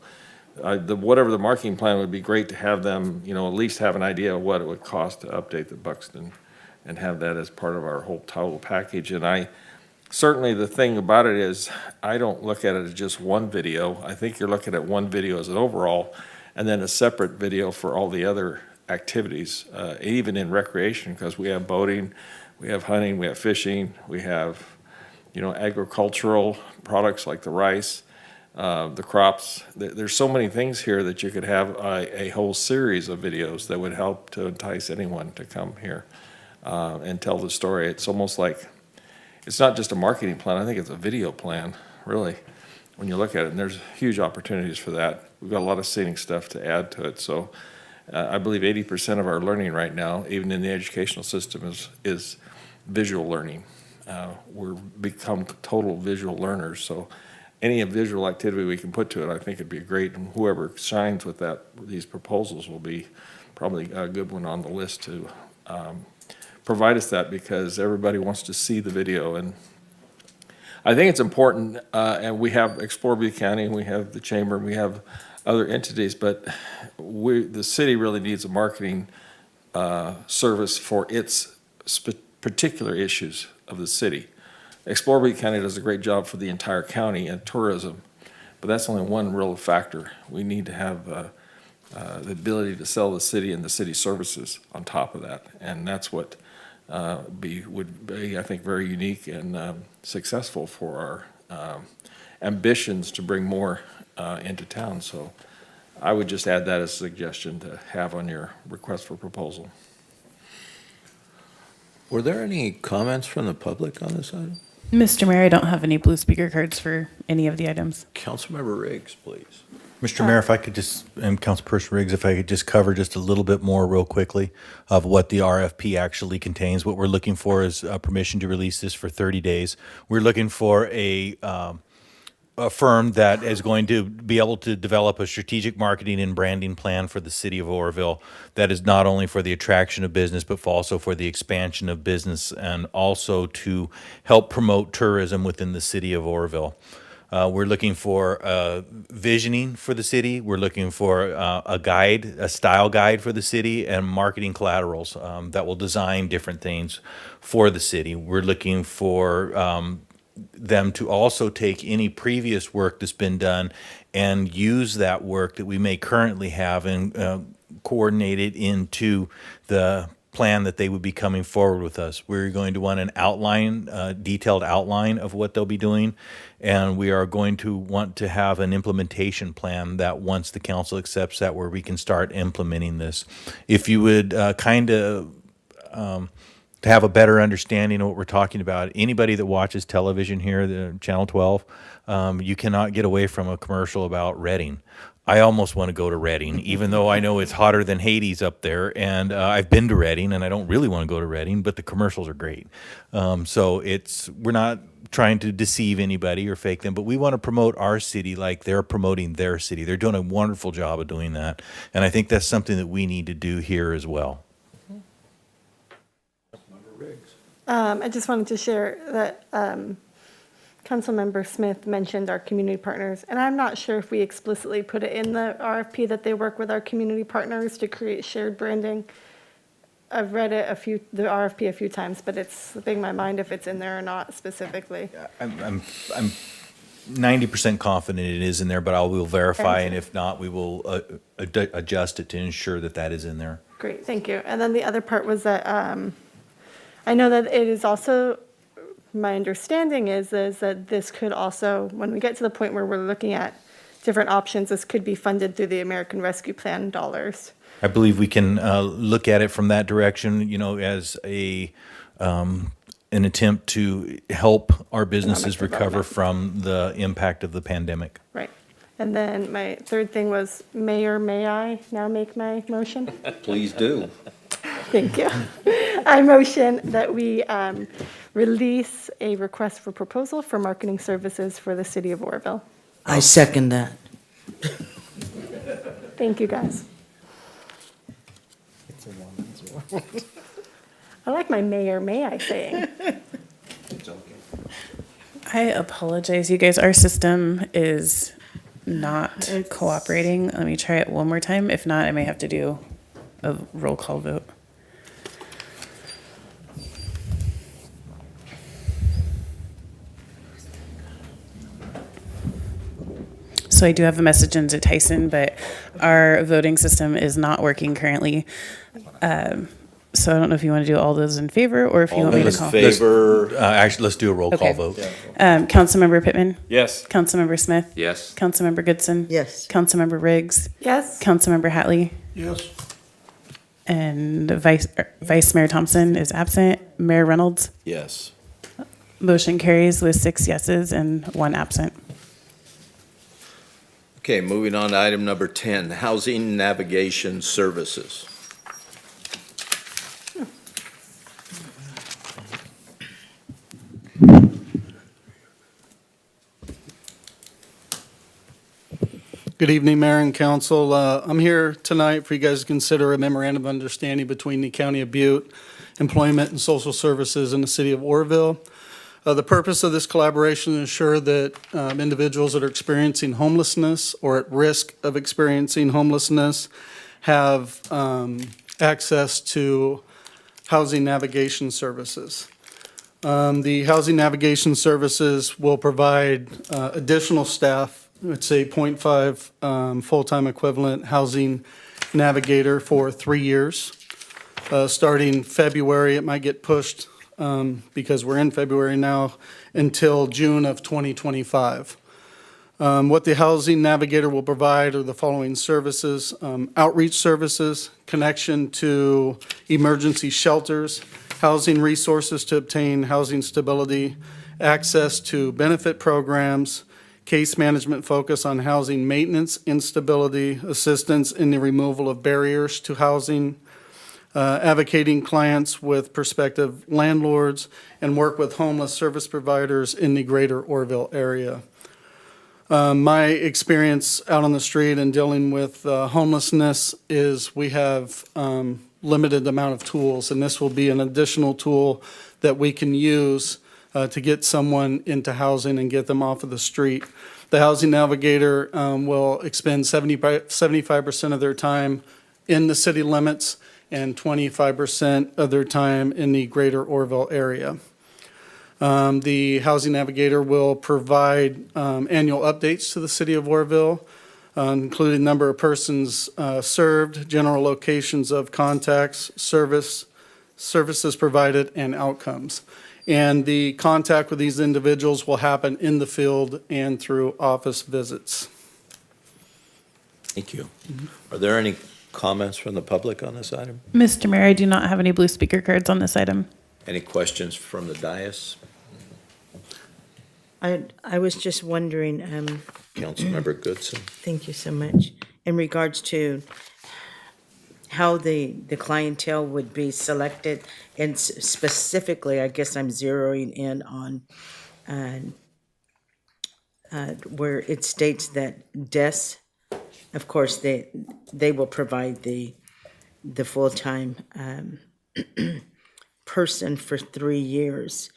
whatever the marketing plan would be great to have them, at least have an idea of what it would cost to update the Buxton and have that as part of our whole total package. And certainly the thing about it is, I don't look at it as just one video. I think you're looking at one video as an overall, and then a separate video for all the other activities, even in recreation, because we have boating, we have hunting, we have fishing, we have agricultural products like the rice, the crops. There's so many things here that you could have a whole series of videos that would help to entice anyone to come here and tell the story. It's almost like, it's not just a marketing plan, I think it's a video plan, really, when you look at it. And there's huge opportunities for that. We've got a lot of scenic stuff to add to it. So I believe 80% of our learning right now, even in the educational system, is visual learning. We're become total visual learners, so any visual activity we can put to it, I think it'd be great, and whoever shines with these proposals will be probably a good one on the list to provide us that, because everybody wants to see the video. And I think it's important, and we have Explore Butte County, and we have the Chamber, and we have other entities, but the city really needs a marketing service for its particular issues of the city. Explore Butte County does a great job for the entire county and tourism, but that's only one real factor. We need to have the ability to sell the city and the city services on top of that, and that's what would be, I think, very unique and successful for our ambitions to bring more into town. So I would just add that as a suggestion to have on your request for proposal. Were there any comments from the public on this item? Mr. Mayor, I don't have any blue speaker cards for any of the items. Councilmember Riggs, please. Mr. Mayor, if I could just, and Councilperson Riggs, if I could just cover just a little bit more real quickly of what the RFP actually contains. What we're looking for is permission to release this for 30 days. We're looking for a firm that is going to be able to develop a strategic marketing and branding plan for the city of Oroville that is not only for the attraction of business, but also for the expansion of business, and also to help promote tourism within the city of Oroville. We're looking for visioning for the city. We're looking for a guide, a style guide for the city, and marketing collaterals that will design different things for the city. We're looking for them to also take any previous work that's been done and use that work that we may currently have and coordinate it into the plan that they would be coming forward with us. We're going to want an outline, detailed outline of what they'll be doing, and we are going to want to have an implementation plan that once the council accepts that, where we can start implementing this. If you would to have a better understanding of what we're talking about, anybody that watches television here, the Channel 12, you cannot get away from a commercial about Reading. I almost want to go to Reading, even though I know it's hotter than Hades up there. And I've been to Reading, and I don't really want to go to Reading, but the commercials are great. So we're not trying to deceive anybody or fake them, but we want to promote our city like they're promoting their city. They're doing a wonderful job of doing that. And I think that's something that we need to do here as well. I just wanted to share that Councilmember Smith mentioned our community partners, and I'm not sure if we explicitly put it in the RFP that they work with our community partners to create shared branding. I've read it the RFP a few times, but it's slipping my mind if it's in there or not specifically. I'm 90% confident it is in there, but I will verify, and if not, we will adjust it to ensure that that is in there. Great, thank you. And then the other part was that I know that it is also, my understanding is that this could also, when we get to the point where we're looking at different options, this could be funded through the American Rescue Plan dollars. I believe we can look at it from that direction, as an attempt to help our businesses recover from the impact of the pandemic. Right. And then my third thing was, Mayor, may I now make my motion? Please do. Thank you. I motion that we release a request for proposal for marketing services for the city of Oroville. I second that. Thank you, guys. I like my mayor, may I saying. I apologize, you guys. Our system is not cooperating. Let me try it one more time. If not, I may have to do a roll call vote. So I do have a message into Tyson, but our voting system is not working currently. So I don't know if you want to do all those in favor or if you want me to Those call. in favor, Actually, let's do a roll call Okay. vote. Councilmember Pittman? Yes. Councilmember Smith? Yes. Councilmember Goodson? Yes. Councilmember Riggs? Yes? Councilmember Hatley? Yes. And Vice Mayor Thompson is absent. Mayor Reynolds? yes. Motion carries with 6 yeses and 1 absent. Okay, moving on to item number 10, Housing Navigation Services. Good evening, Mayor and Council. I'm here tonight for you guys to consider a memorandum of understanding between the County of Butte, Employment and Social Services, and the City of Oroville. The purpose of this collaboration is to ensure that individuals that are experiencing homelessness or at risk of experiencing homelessness have access to housing navigation services. The housing navigation services will provide additional staff. It's a 0.5 full-time equivalent housing navigator for 3 years. Starting February, it might get pushed because we're in February now, until June of 2025. What the housing navigator will provide are the following services: outreach services, connection to emergency shelters, housing resources to obtain housing stability, access to benefit programs, case management focus on housing maintenance, instability, assistance in the removal of barriers to housing, advocating clients with prospective landlords, and work with homeless service providers in the greater Oroville area. My experience out on the street and dealing with homelessness is we have limited amount of tools, and this will be an additional tool that we can use to get someone into housing and get them off of the street. The housing navigator will expend 75% of their time in the city limits and 25% of their time in the greater Oroville area. The housing navigator will provide annual updates to the city of Oroville, including number of persons served, general locations of contacts, services provided, and outcomes. And the contact with these individuals will happen in the field and through office visits. Thank you. Are there any comments from the public on this item? Mr. Mayor, I do not have any blue speaker cards on this item. Any questions from the dais? I was just wondering, Councilmember Goodson. thank you so much, in regards to how the clientele would be selected, and specifically, I guess I'm zeroing in on where it states that DES, of course, they will provide the full-time person for 3 years,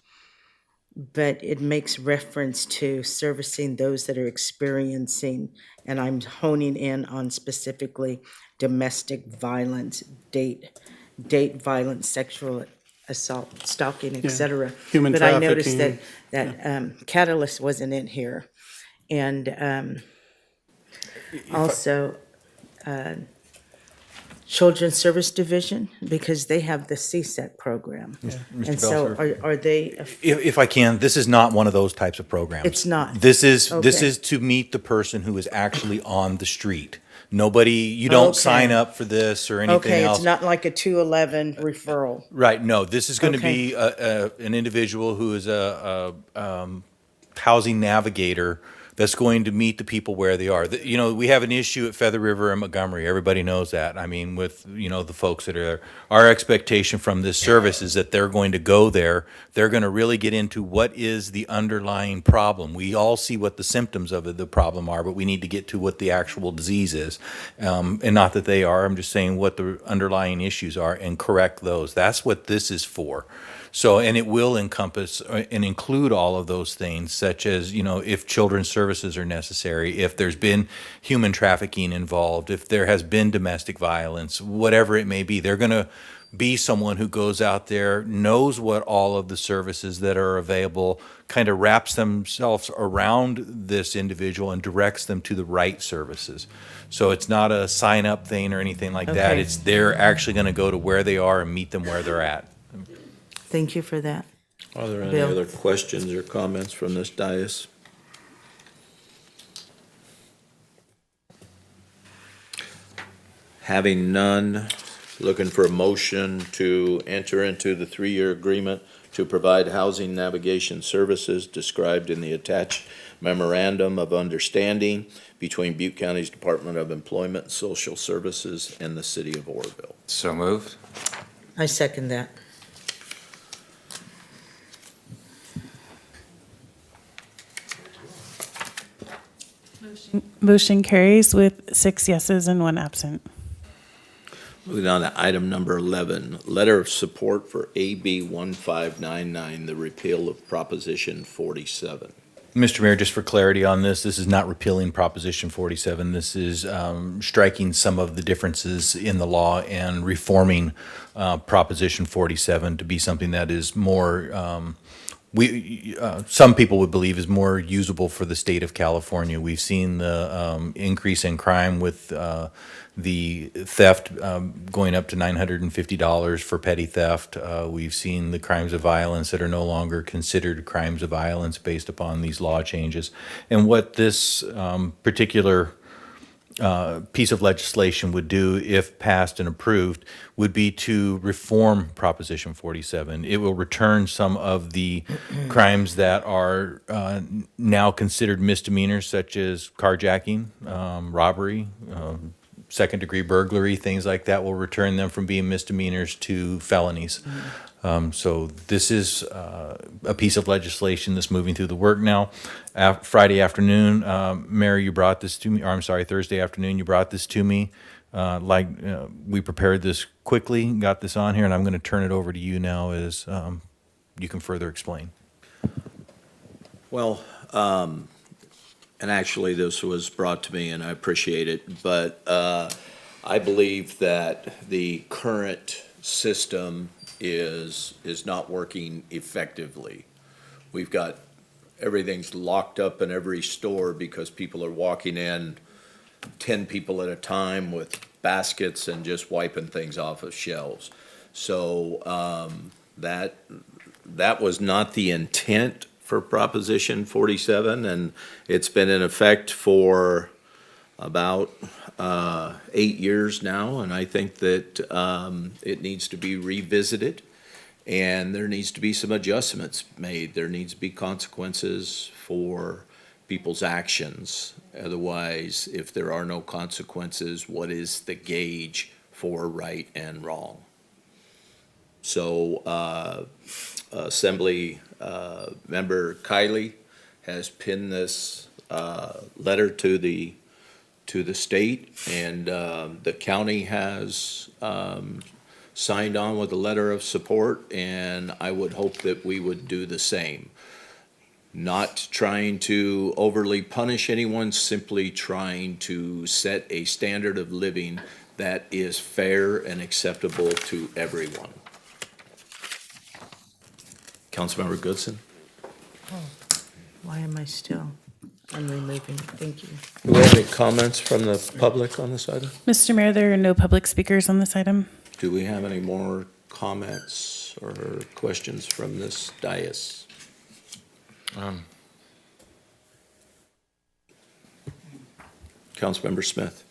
but it makes reference to servicing those that are experiencing, and I'm honing in on specifically domestic violence, date violence, sexual assault, stalking, et cetera. Human But I noticed trafficking. that Catalyst wasn't in here. And also Children's Service Division, because they have the CSET program. And so are they, If I can, this is not one of those types of programs. It's not? This is Okay. to meet the person who is actually on the street. Nobody, you don't Okay. sign up for this or anything okay, else. it's not like a 211 referral. Right, no, this is going to Okay. be an individual who is a housing navigator that's going to meet the people where they are. You know, we have an issue at Feather River and Montgomery. Everybody knows that. I mean, with, you know, the folks that are there. Our expectation from this service is that they're going to go there. They're going to really get into what is the underlying problem. We all see what the symptoms of the problem are, but we need to get to what the actual disease is. And not that they are, I'm just saying what the underlying issues are and correct those. That's what this is for. So, and it will encompass and include all of those things, such as, you know, if children's services are necessary, if there's been human trafficking involved, if there has been domestic violence, whatever it may be. They're going to be someone who goes out there, knows what all of the services that are available, kind of wraps themselves around this individual and directs them to the right services. So it's not a sign-up thing or anything like that. Okay. It's they're actually going to go to where they are and meet them where they're at. Thank you for that. Are there any Bill? other questions or comments from this dais? Having none, looking for a motion to enter into the 3-year agreement to provide housing navigation services described in the attached Memorandum of Understanding between Butte County's Department of Employment and Social Services and the City of Oroville. So moved. I second that. Motion carries with 6 yeses and 1 absent. Moving on to item number 11, letter of support for AB 1599, the repeal of Proposition 47. Mr. Mayor, just for clarity on this, this is not repealing Proposition 47. This is striking some of the differences in the law and reforming Proposition 47 to be something that is more, some people would believe is more usable for the state of California. We've seen the increase in crime with the theft going up to $950 for petty theft. We've seen the crimes of violence that are no longer considered crimes of violence based upon these law changes. And what this particular piece of legislation would do, if passed and approved, would be to reform Proposition 47. It will return some of the crimes that are now considered misdemeanors, such as carjacking, robbery, second-degree burglary, things like that. Will return them from being misdemeanors to felonies. So this is a piece of legislation that's moving through the work now. Friday afternoon, Mayor, you brought this to me, or I'm sorry, Thursday afternoon, you brought this to me. We prepared this quickly, got this on here, and I'm going to turn it over to you now as you can further explain. Well, and actually, this was brought to me, and I appreciate it, but I believe that the current system is not working effectively. We've got, everything's locked up in every store because people are walking in 10 people at a time with baskets and just wiping things off of shelves. So that was not the intent for Proposition 47, and it's been in effect for about 8 years now, and I think that it needs to be revisited. And there needs to be some adjustments made. There needs to be consequences for people's actions. Otherwise, if there are no consequences, what is the gauge for right and wrong? So, Assembly Member Kiley has pinned this letter to the state, and the county has signed on with a letter of support, and I would hope that we would do the same. Not trying to overly punish anyone, simply trying to set a standard of living that is fair and acceptable to everyone. Councilmember Goodson? Why am I still? I'm removing it. Thank you. Do we have any comments from the public on this item? Mr. Mayor, there are no public speakers on this item. Do we have any more comments or questions from this dais? Councilmember Smith?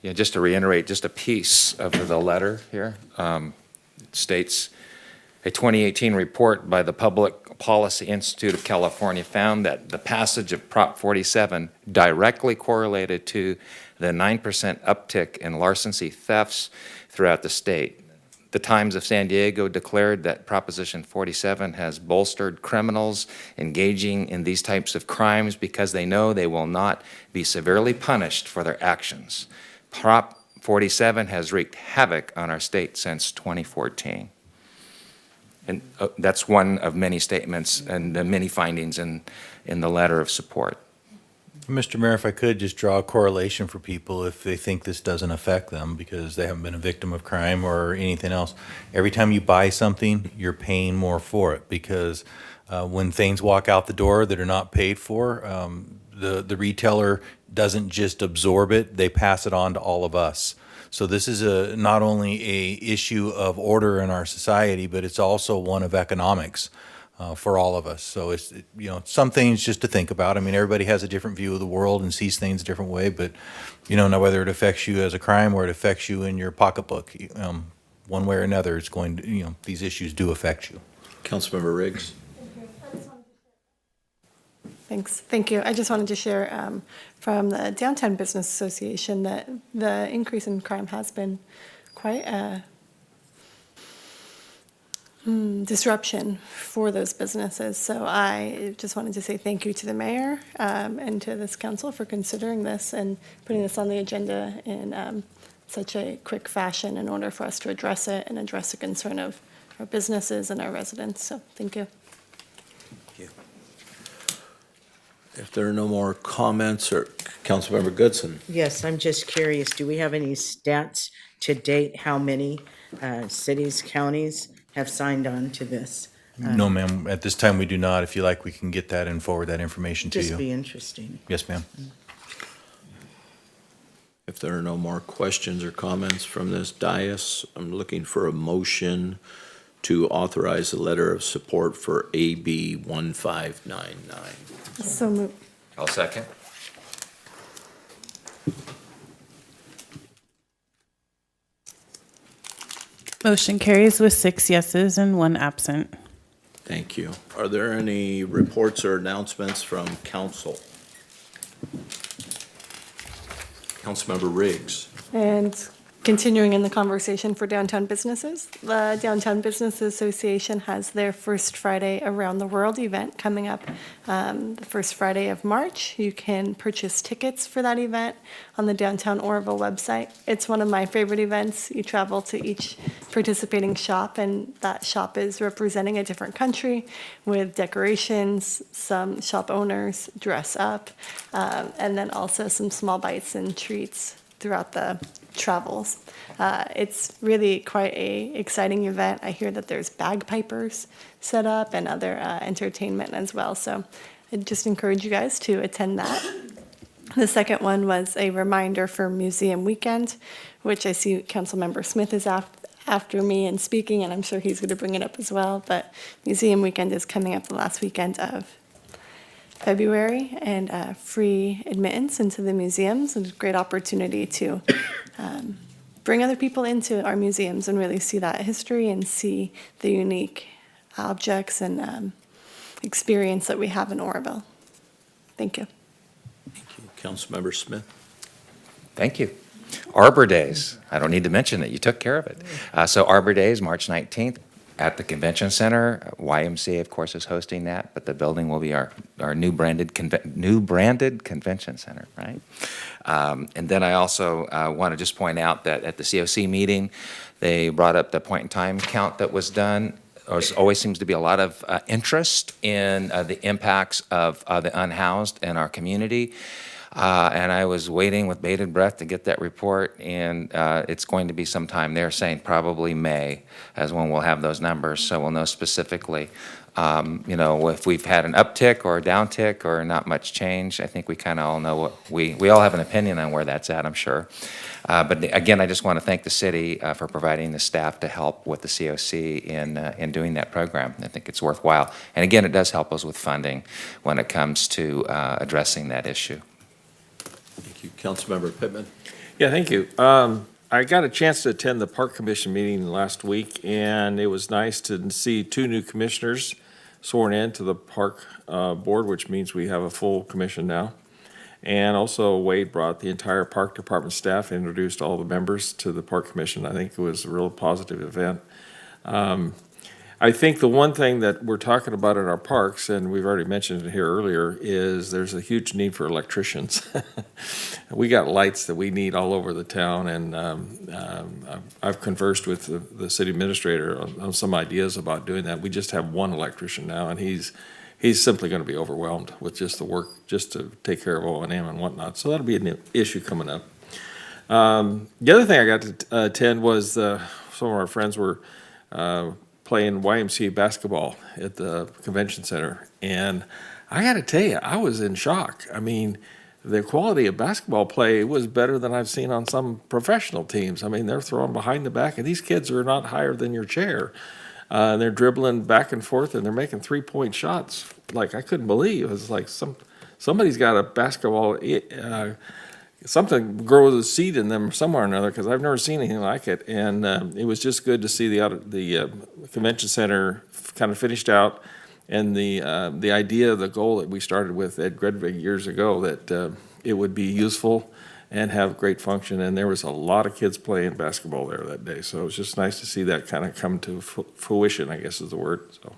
Yeah, just to reiterate, just a piece of the letter here. It states, a 2018 report by the Public Policy Institute of California found that the passage of Prop 47 directly correlated to the 9% uptick in larceny thefts throughout the state. The Times of San Diego declared that Proposition 47 has bolstered criminals engaging in these types of crimes because they know they will not be severely punished for their actions. Prop 47 has wreaked havoc on our state since 2014. And that's one of many statements and many findings in the letter of support. Mr. Mayor, if I could just draw a correlation for people if they think this doesn't affect them because they haven't been a victim of crime or anything else. Every time you buy something, you're paying more for it because when things walk out the door that are not paid for, the retailer doesn't just absorb it, they pass it on to all of us. So this is not only a issue of order in our society, but it's also one of economics for all of us. So it's, some things just to think about. I mean, everybody has a different view of the world and sees things a different way, but now whether it affects you as a crime or it affects you in your pocketbook, one way or another, it's going to, these issues do affect you. Councilmember Riggs? Thanks. Thank you. I just wanted to share from the Downtown Business Association that the increase in crime has been quite a disruption for those businesses. So I just wanted to say thank you to the mayor and to this council for considering this and putting this on the agenda in such a quick fashion in order for us to address it and address the concern of our businesses and our residents. So thank you. If there are no more comments, or Councilmember Goodson? Yes, I'm just curious, do we have any stats to date how many cities, counties have signed on to this? No, ma'am. At this time, we do not. If you like, we can get that and forward that information to you. Just be interesting. Yes, ma'am. If there are no more questions or comments from this dais, I'm looking for a motion to authorize a letter of support for AB 1599. So moved. I'll second. Motion carries with 6 yeses and 1 absent. Thank you. Are there any reports or announcements from council? Councilmember Riggs? And continuing in the conversation for downtown businesses, the Downtown Business Association has their First Friday Around the World event coming up the first Friday of March. You can purchase tickets for that event on the Downtown Oroville website. It's one of my favorite events. You travel to each participating shop, and that shop is representing a different country with decorations. Some shop owners dress up, and then also some small bites and treats throughout the travels. It's really quite a exciting event. I hear that there's bagpipers set up and other entertainment as well. So I just encourage you guys to attend that. The second one was a reminder for Museum Weekend, which I see Councilmember Smith is after me and speaking, and I'm sure he's going to bring it up as well. But Museum Weekend is coming up the last weekend of February, and free admittance into the museums, and a great opportunity to bring other people into our museums and really see that history and see the unique objects and experience that we have in Oroville. Thank you. Councilmember Smith? Thank you. Arbor Days, I don't need to mention it, you took care of it. So Arbor Days, March 19th, at the Convention Center. YMCA, of course, is hosting that, but the building will be our new branded convention center, right? And then I also want to just point out that at the COC meeting, they brought up the point-in-time count that was done. There always seems to be a lot of interest in the impacts of the unhoused in our community. And I was waiting with bated breath to get that report, and it's going to be sometime. They're saying probably May as when we'll have those numbers, so we'll know specifically, you know, if we've had an uptick or a downtick or not much change. I think we kind of all know what we all have an opinion on where that's at, I'm sure. But again, I just want to thank the city for providing the staff to help with the COC in doing that program. I think it's worthwhile. And again, it does help us with funding when it comes to addressing that issue. Thank you. Councilmember Pittman? Yeah, thank you. I got a chance to attend the Park Commission meeting last week, and it was nice to see 2 new commissioners sworn in to the Park Board, which means we have a full commission now. And also Wade brought the entire Park Department staff, introduced all the members to the Park Commission. I think it was a real positive event. I think the one thing that we're talking about in our parks, and we've already mentioned it here earlier, is there's a huge need for electricians. We got lights that we need all over the town, and I've conversed with the city administrator on some ideas about doing that. We just have one electrician now, and he's simply going to be overwhelmed with just the work, just to take care of O&M and whatnot. So that'll be an issue coming up. The other thing I got to attend was some of our friends were playing YMCA basketball at the convention center. And I got to tell you, I was in shock. I mean, the quality of basketball play was better than I've seen on some professional teams. I mean, they're throwing behind the back, and these kids are not higher than your chair. And they're dribbling back and forth, and they're making 3-point shots. Like, I couldn't believe. It was like somebody's got a basketball, something grows a seed in them somewhere or another, because I've never seen anything like it. And it was just good to see the convention center kind of finished out, and the idea, the goal that we started with Ed Gredvig years ago, that it would be useful and have great function. And there was a lot of kids playing basketball there that day. So it was just nice to see that kind of come to fruition, I guess is the word. So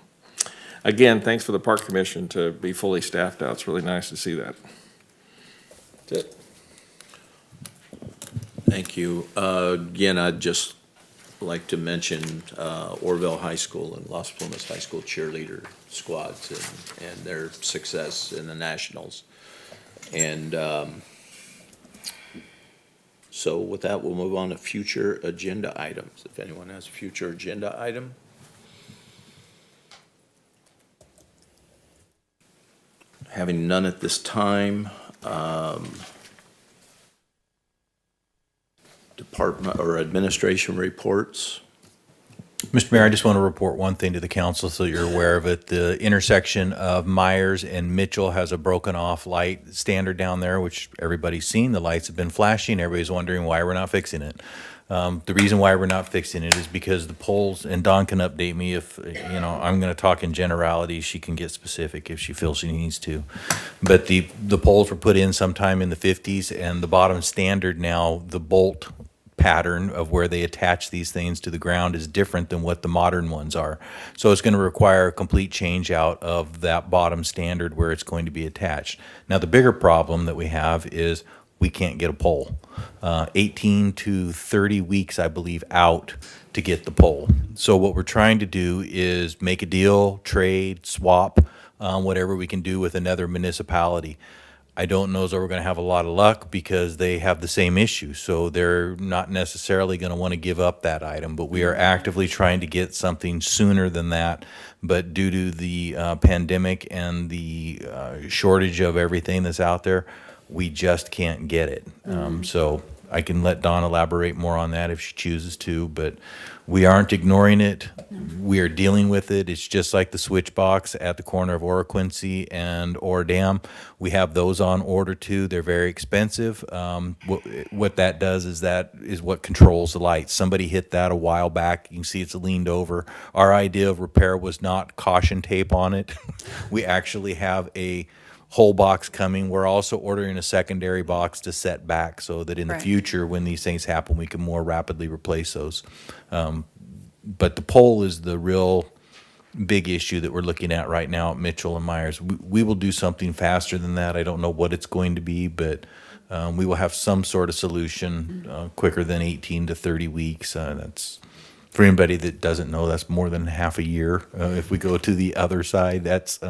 again, thanks for the Park Commission to be fully staffed out. It's really nice to see that. That's it. Thank you. Again, I'd just like to mention Oroville High School and Los Plumas High School cheerleader squads and their success in the nationals. And so with that, we'll move on to future agenda items. If anyone has a future agenda item. Having none at this time, department or administration reports. Mr. Mayor, I just want to report one thing to the council so you're aware of it. The intersection of Myers and Mitchell has a broken off light standard down there, which everybody's seen. The lights have been flashing. Everybody's wondering why we're not fixing it. The reason why we're not fixing it is because the poles, and Dawn can update me if, you know, I'm going to talk in generalities. She can get specific if she feels she needs to. But the poles were put in sometime in the 50s, and the bottom standard now, the bolt pattern of where they attach these things to the ground is different than what the modern ones are. So it's going to require a complete change out of that bottom standard where it's going to be attached. Now, the bigger problem that we have is we can't get a pole. 18 to 30 weeks, I believe, out to get the pole. So what we're trying to do is make a deal, trade, swap, whatever we can do with another municipality. I don't know if we're going to have a lot of luck because they have the same issue. So they're not necessarily going to want to give up that item, but we are actively trying to get something sooner than that. But due to the pandemic and the shortage of everything that's out there, we just can't get it. So I can let Dawn elaborate more on that if she chooses to, but we aren't ignoring it. We are dealing with it. It's just like the switch box at the corner of Oroquincy and Oradam. We have those on order too. They're very expensive. What that does is that is what controls the lights. Somebody hit that a while back. You can see it's leaned over. Our idea of repair was not caution tape on it. We actually have a whole box coming. We're also ordering a secondary box to set back so that in the Right. future, when these things happen, we can more rapidly replace those. But the pole is the real big issue that we're looking at right now at Mitchell and Myers. We will do something faster than that. I don't know what it's going to be, but we will have some sort of solution quicker than 18 to 30 weeks. That's, for anybody that doesn't know, that's more than half a year. If we go to the other side, that's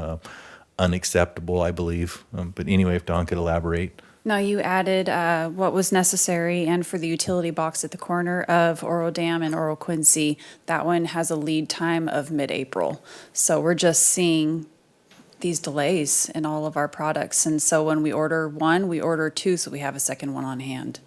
unacceptable, I believe. But anyway, if Don could elaborate. No, you added what was necessary, and for the utility box at the corner of Oradam and Oroquincy, that one has a lead time of mid-April. So we're just seeing these delays in all of our products. And so when we order one, we order two, so we have a second one on hand.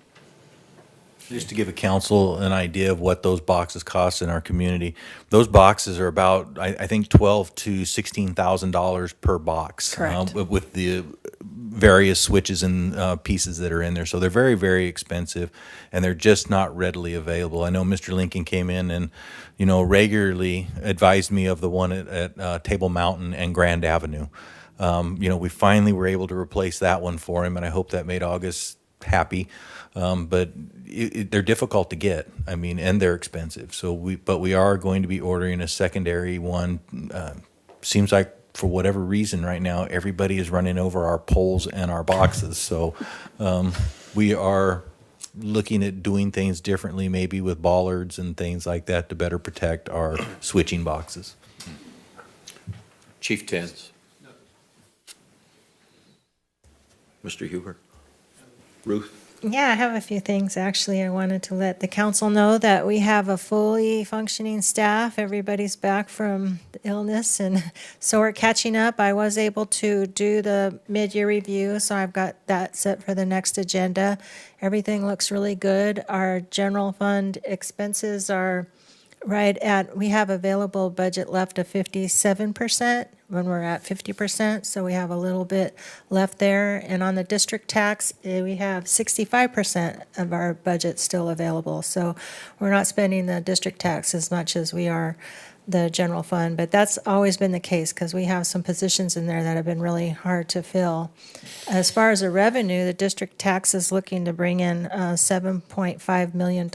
Just to give a council an idea of what those boxes cost in our community, those boxes are about, I think, $12,000 to $16,000 per box. Correct. With the various switches and pieces that are in there. So they're very, very expensive, and they're just not readily available. I know Mr. Lincoln came in and, regularly advised me of the one at Table Mountain and Grand Avenue. We finally were able to replace that one for him, and I hope that made August happy. But they're difficult to get. And they're expensive. But we are going to be ordering a secondary one. Seems like for whatever reason right now, everybody is running over our poles and our boxes. So we are looking at doing things differently, maybe with bollards and things like that to better protect our switching boxes. Chief Tens. Mr. Huber. Ruth? Yeah, I have a few things. Actually, I wanted to let the council know that we have a fully functioning staff. Everybody's back from the illness, and so we're catching up. I was able to do the mid-year review, so I've got that set for the next agenda. Everything looks really good. Our general fund expenses are right at, we have available budget left of 57% when we're at 50%, so we have a little bit left there. And on the district tax, we have 65% of our budget still available. So we're not spending the district tax as much as we are the general fund, but that's always been the case because we have some positions in there that have been really hard to fill. As far as the revenue, the district tax is looking to bring in $7.5 million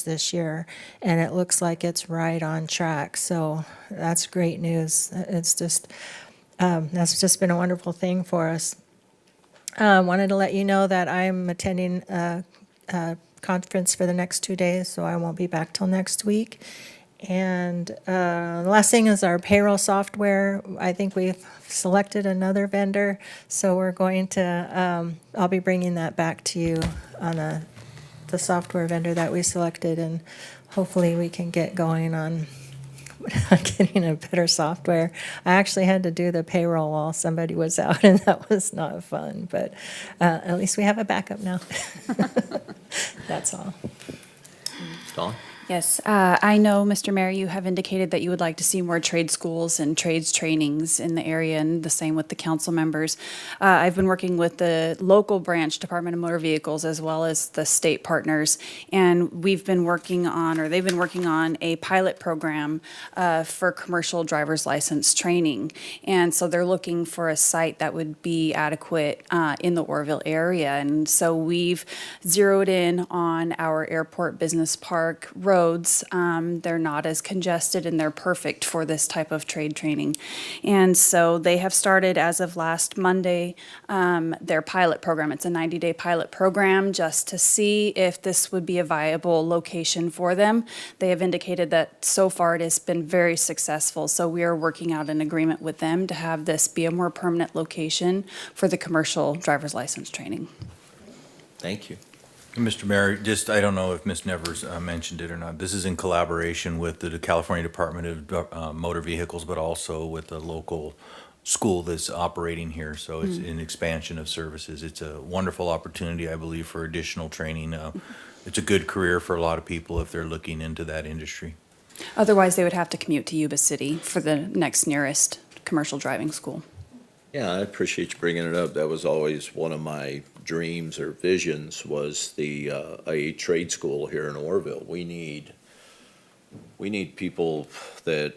this year, and it looks like it's right on track. So that's great news. It's just, that's just been a wonderful thing for us. Wanted to let you know that I'm attending a conference for the next 2 days, so I won't be back till next week. And the last thing is our payroll software. I think we've selected another vendor, so we're going to, I'll be bringing that back to you on the software vendor that we selected, and hopefully we can get going on getting a better software. I actually had to do the payroll while somebody was out, and that was not fun, but at least we have a backup now. That's all. Dawn? Yes, I know, Mr. Mayor, you have indicated that you would like to see more trade schools and trades trainings in the area, and the same with the council members. I've been working with the local branch, Department of Motor Vehicles, as well as the state partners, and we've been working on, or they've been working on, a pilot program for commercial driver's license training. And so they're looking for a site that would be adequate in the Oroville area. And so we've zeroed in on our airport business park roads. They're not as congested, and they're perfect for this type of trade training. And so they have started, as of last Monday, their pilot program. It's a 90-day pilot program just to see if this would be a viable location for them. They have indicated that so far it has been very successful. So we are working out an agreement with them to have this be a more permanent location for the commercial driver's license training. Thank you. Mr. Mayor, I don't know if Ms. Nevers mentioned it or not. This is in collaboration with the California Department of Motor Vehicles, but also with the local school that's operating here, so it's an expansion of services. It's a wonderful opportunity, I believe, for additional training. It's a good career for a lot of people if they're looking into that industry. Otherwise, they would have to commute to Yuba City for the next nearest commercial driving school. Yeah, I appreciate you bringing it up. That was always one of my dreams or visions, was a trade school here in Oroville. We need people that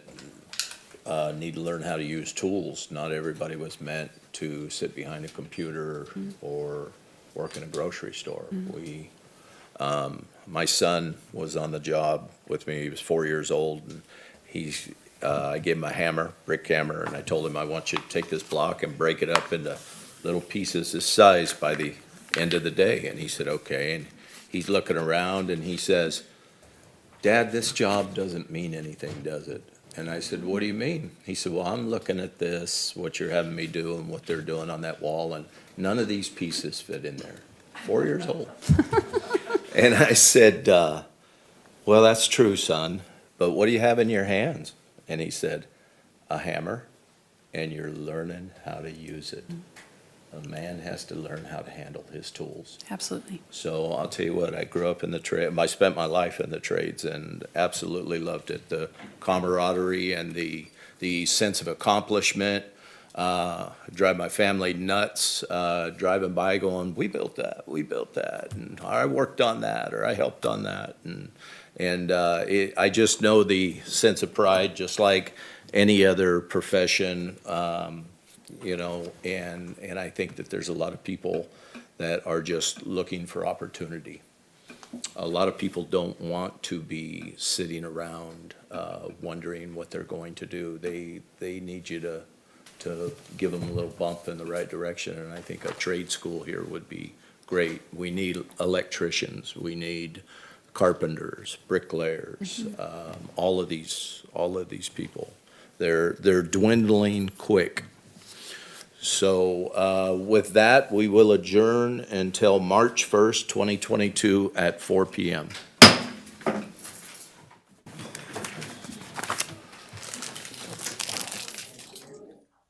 need to learn how to use tools. Not everybody was meant to sit behind a computer or work in a grocery store. My son was on the job with me. He was 4 years old, and I gave him a hammer, brick hammer, and I told him, I want you to take this block and break it up into little pieces this size by the end of the day. And he said, okay. And he's looking around and he says, Dad, this job doesn't mean anything, does it? And I said, what do you mean? He said, well, I'm looking at this, what you're having me do and what they're doing on that wall, and none of these pieces fit in there. 4 years old. And I said, well, that's true, son, but what do you have in your hands? And he said, a hammer, and you're learning how to use it. A man has to learn how to handle his tools. Absolutely. So I'll tell you what, I grew up in the trade. I spent my life in the trades and absolutely loved it. The camaraderie and the sense of accomplishment. Drive my family nuts, driving by going, we built that, and I worked on that, or I helped on that. And I just know the sense of pride, just like any other profession, you know, and I think that there's a lot of people that are just looking for opportunity. A lot of people don't want to be sitting around wondering what they're going to do. They need you to give them a little bump in the right direction, and I think a trade school here would be great. We need electricians, we need carpenters, bricklayers, all of these people. They're dwindling quick. So with that, we will adjourn until March 1st, 2022 at 4 p.m.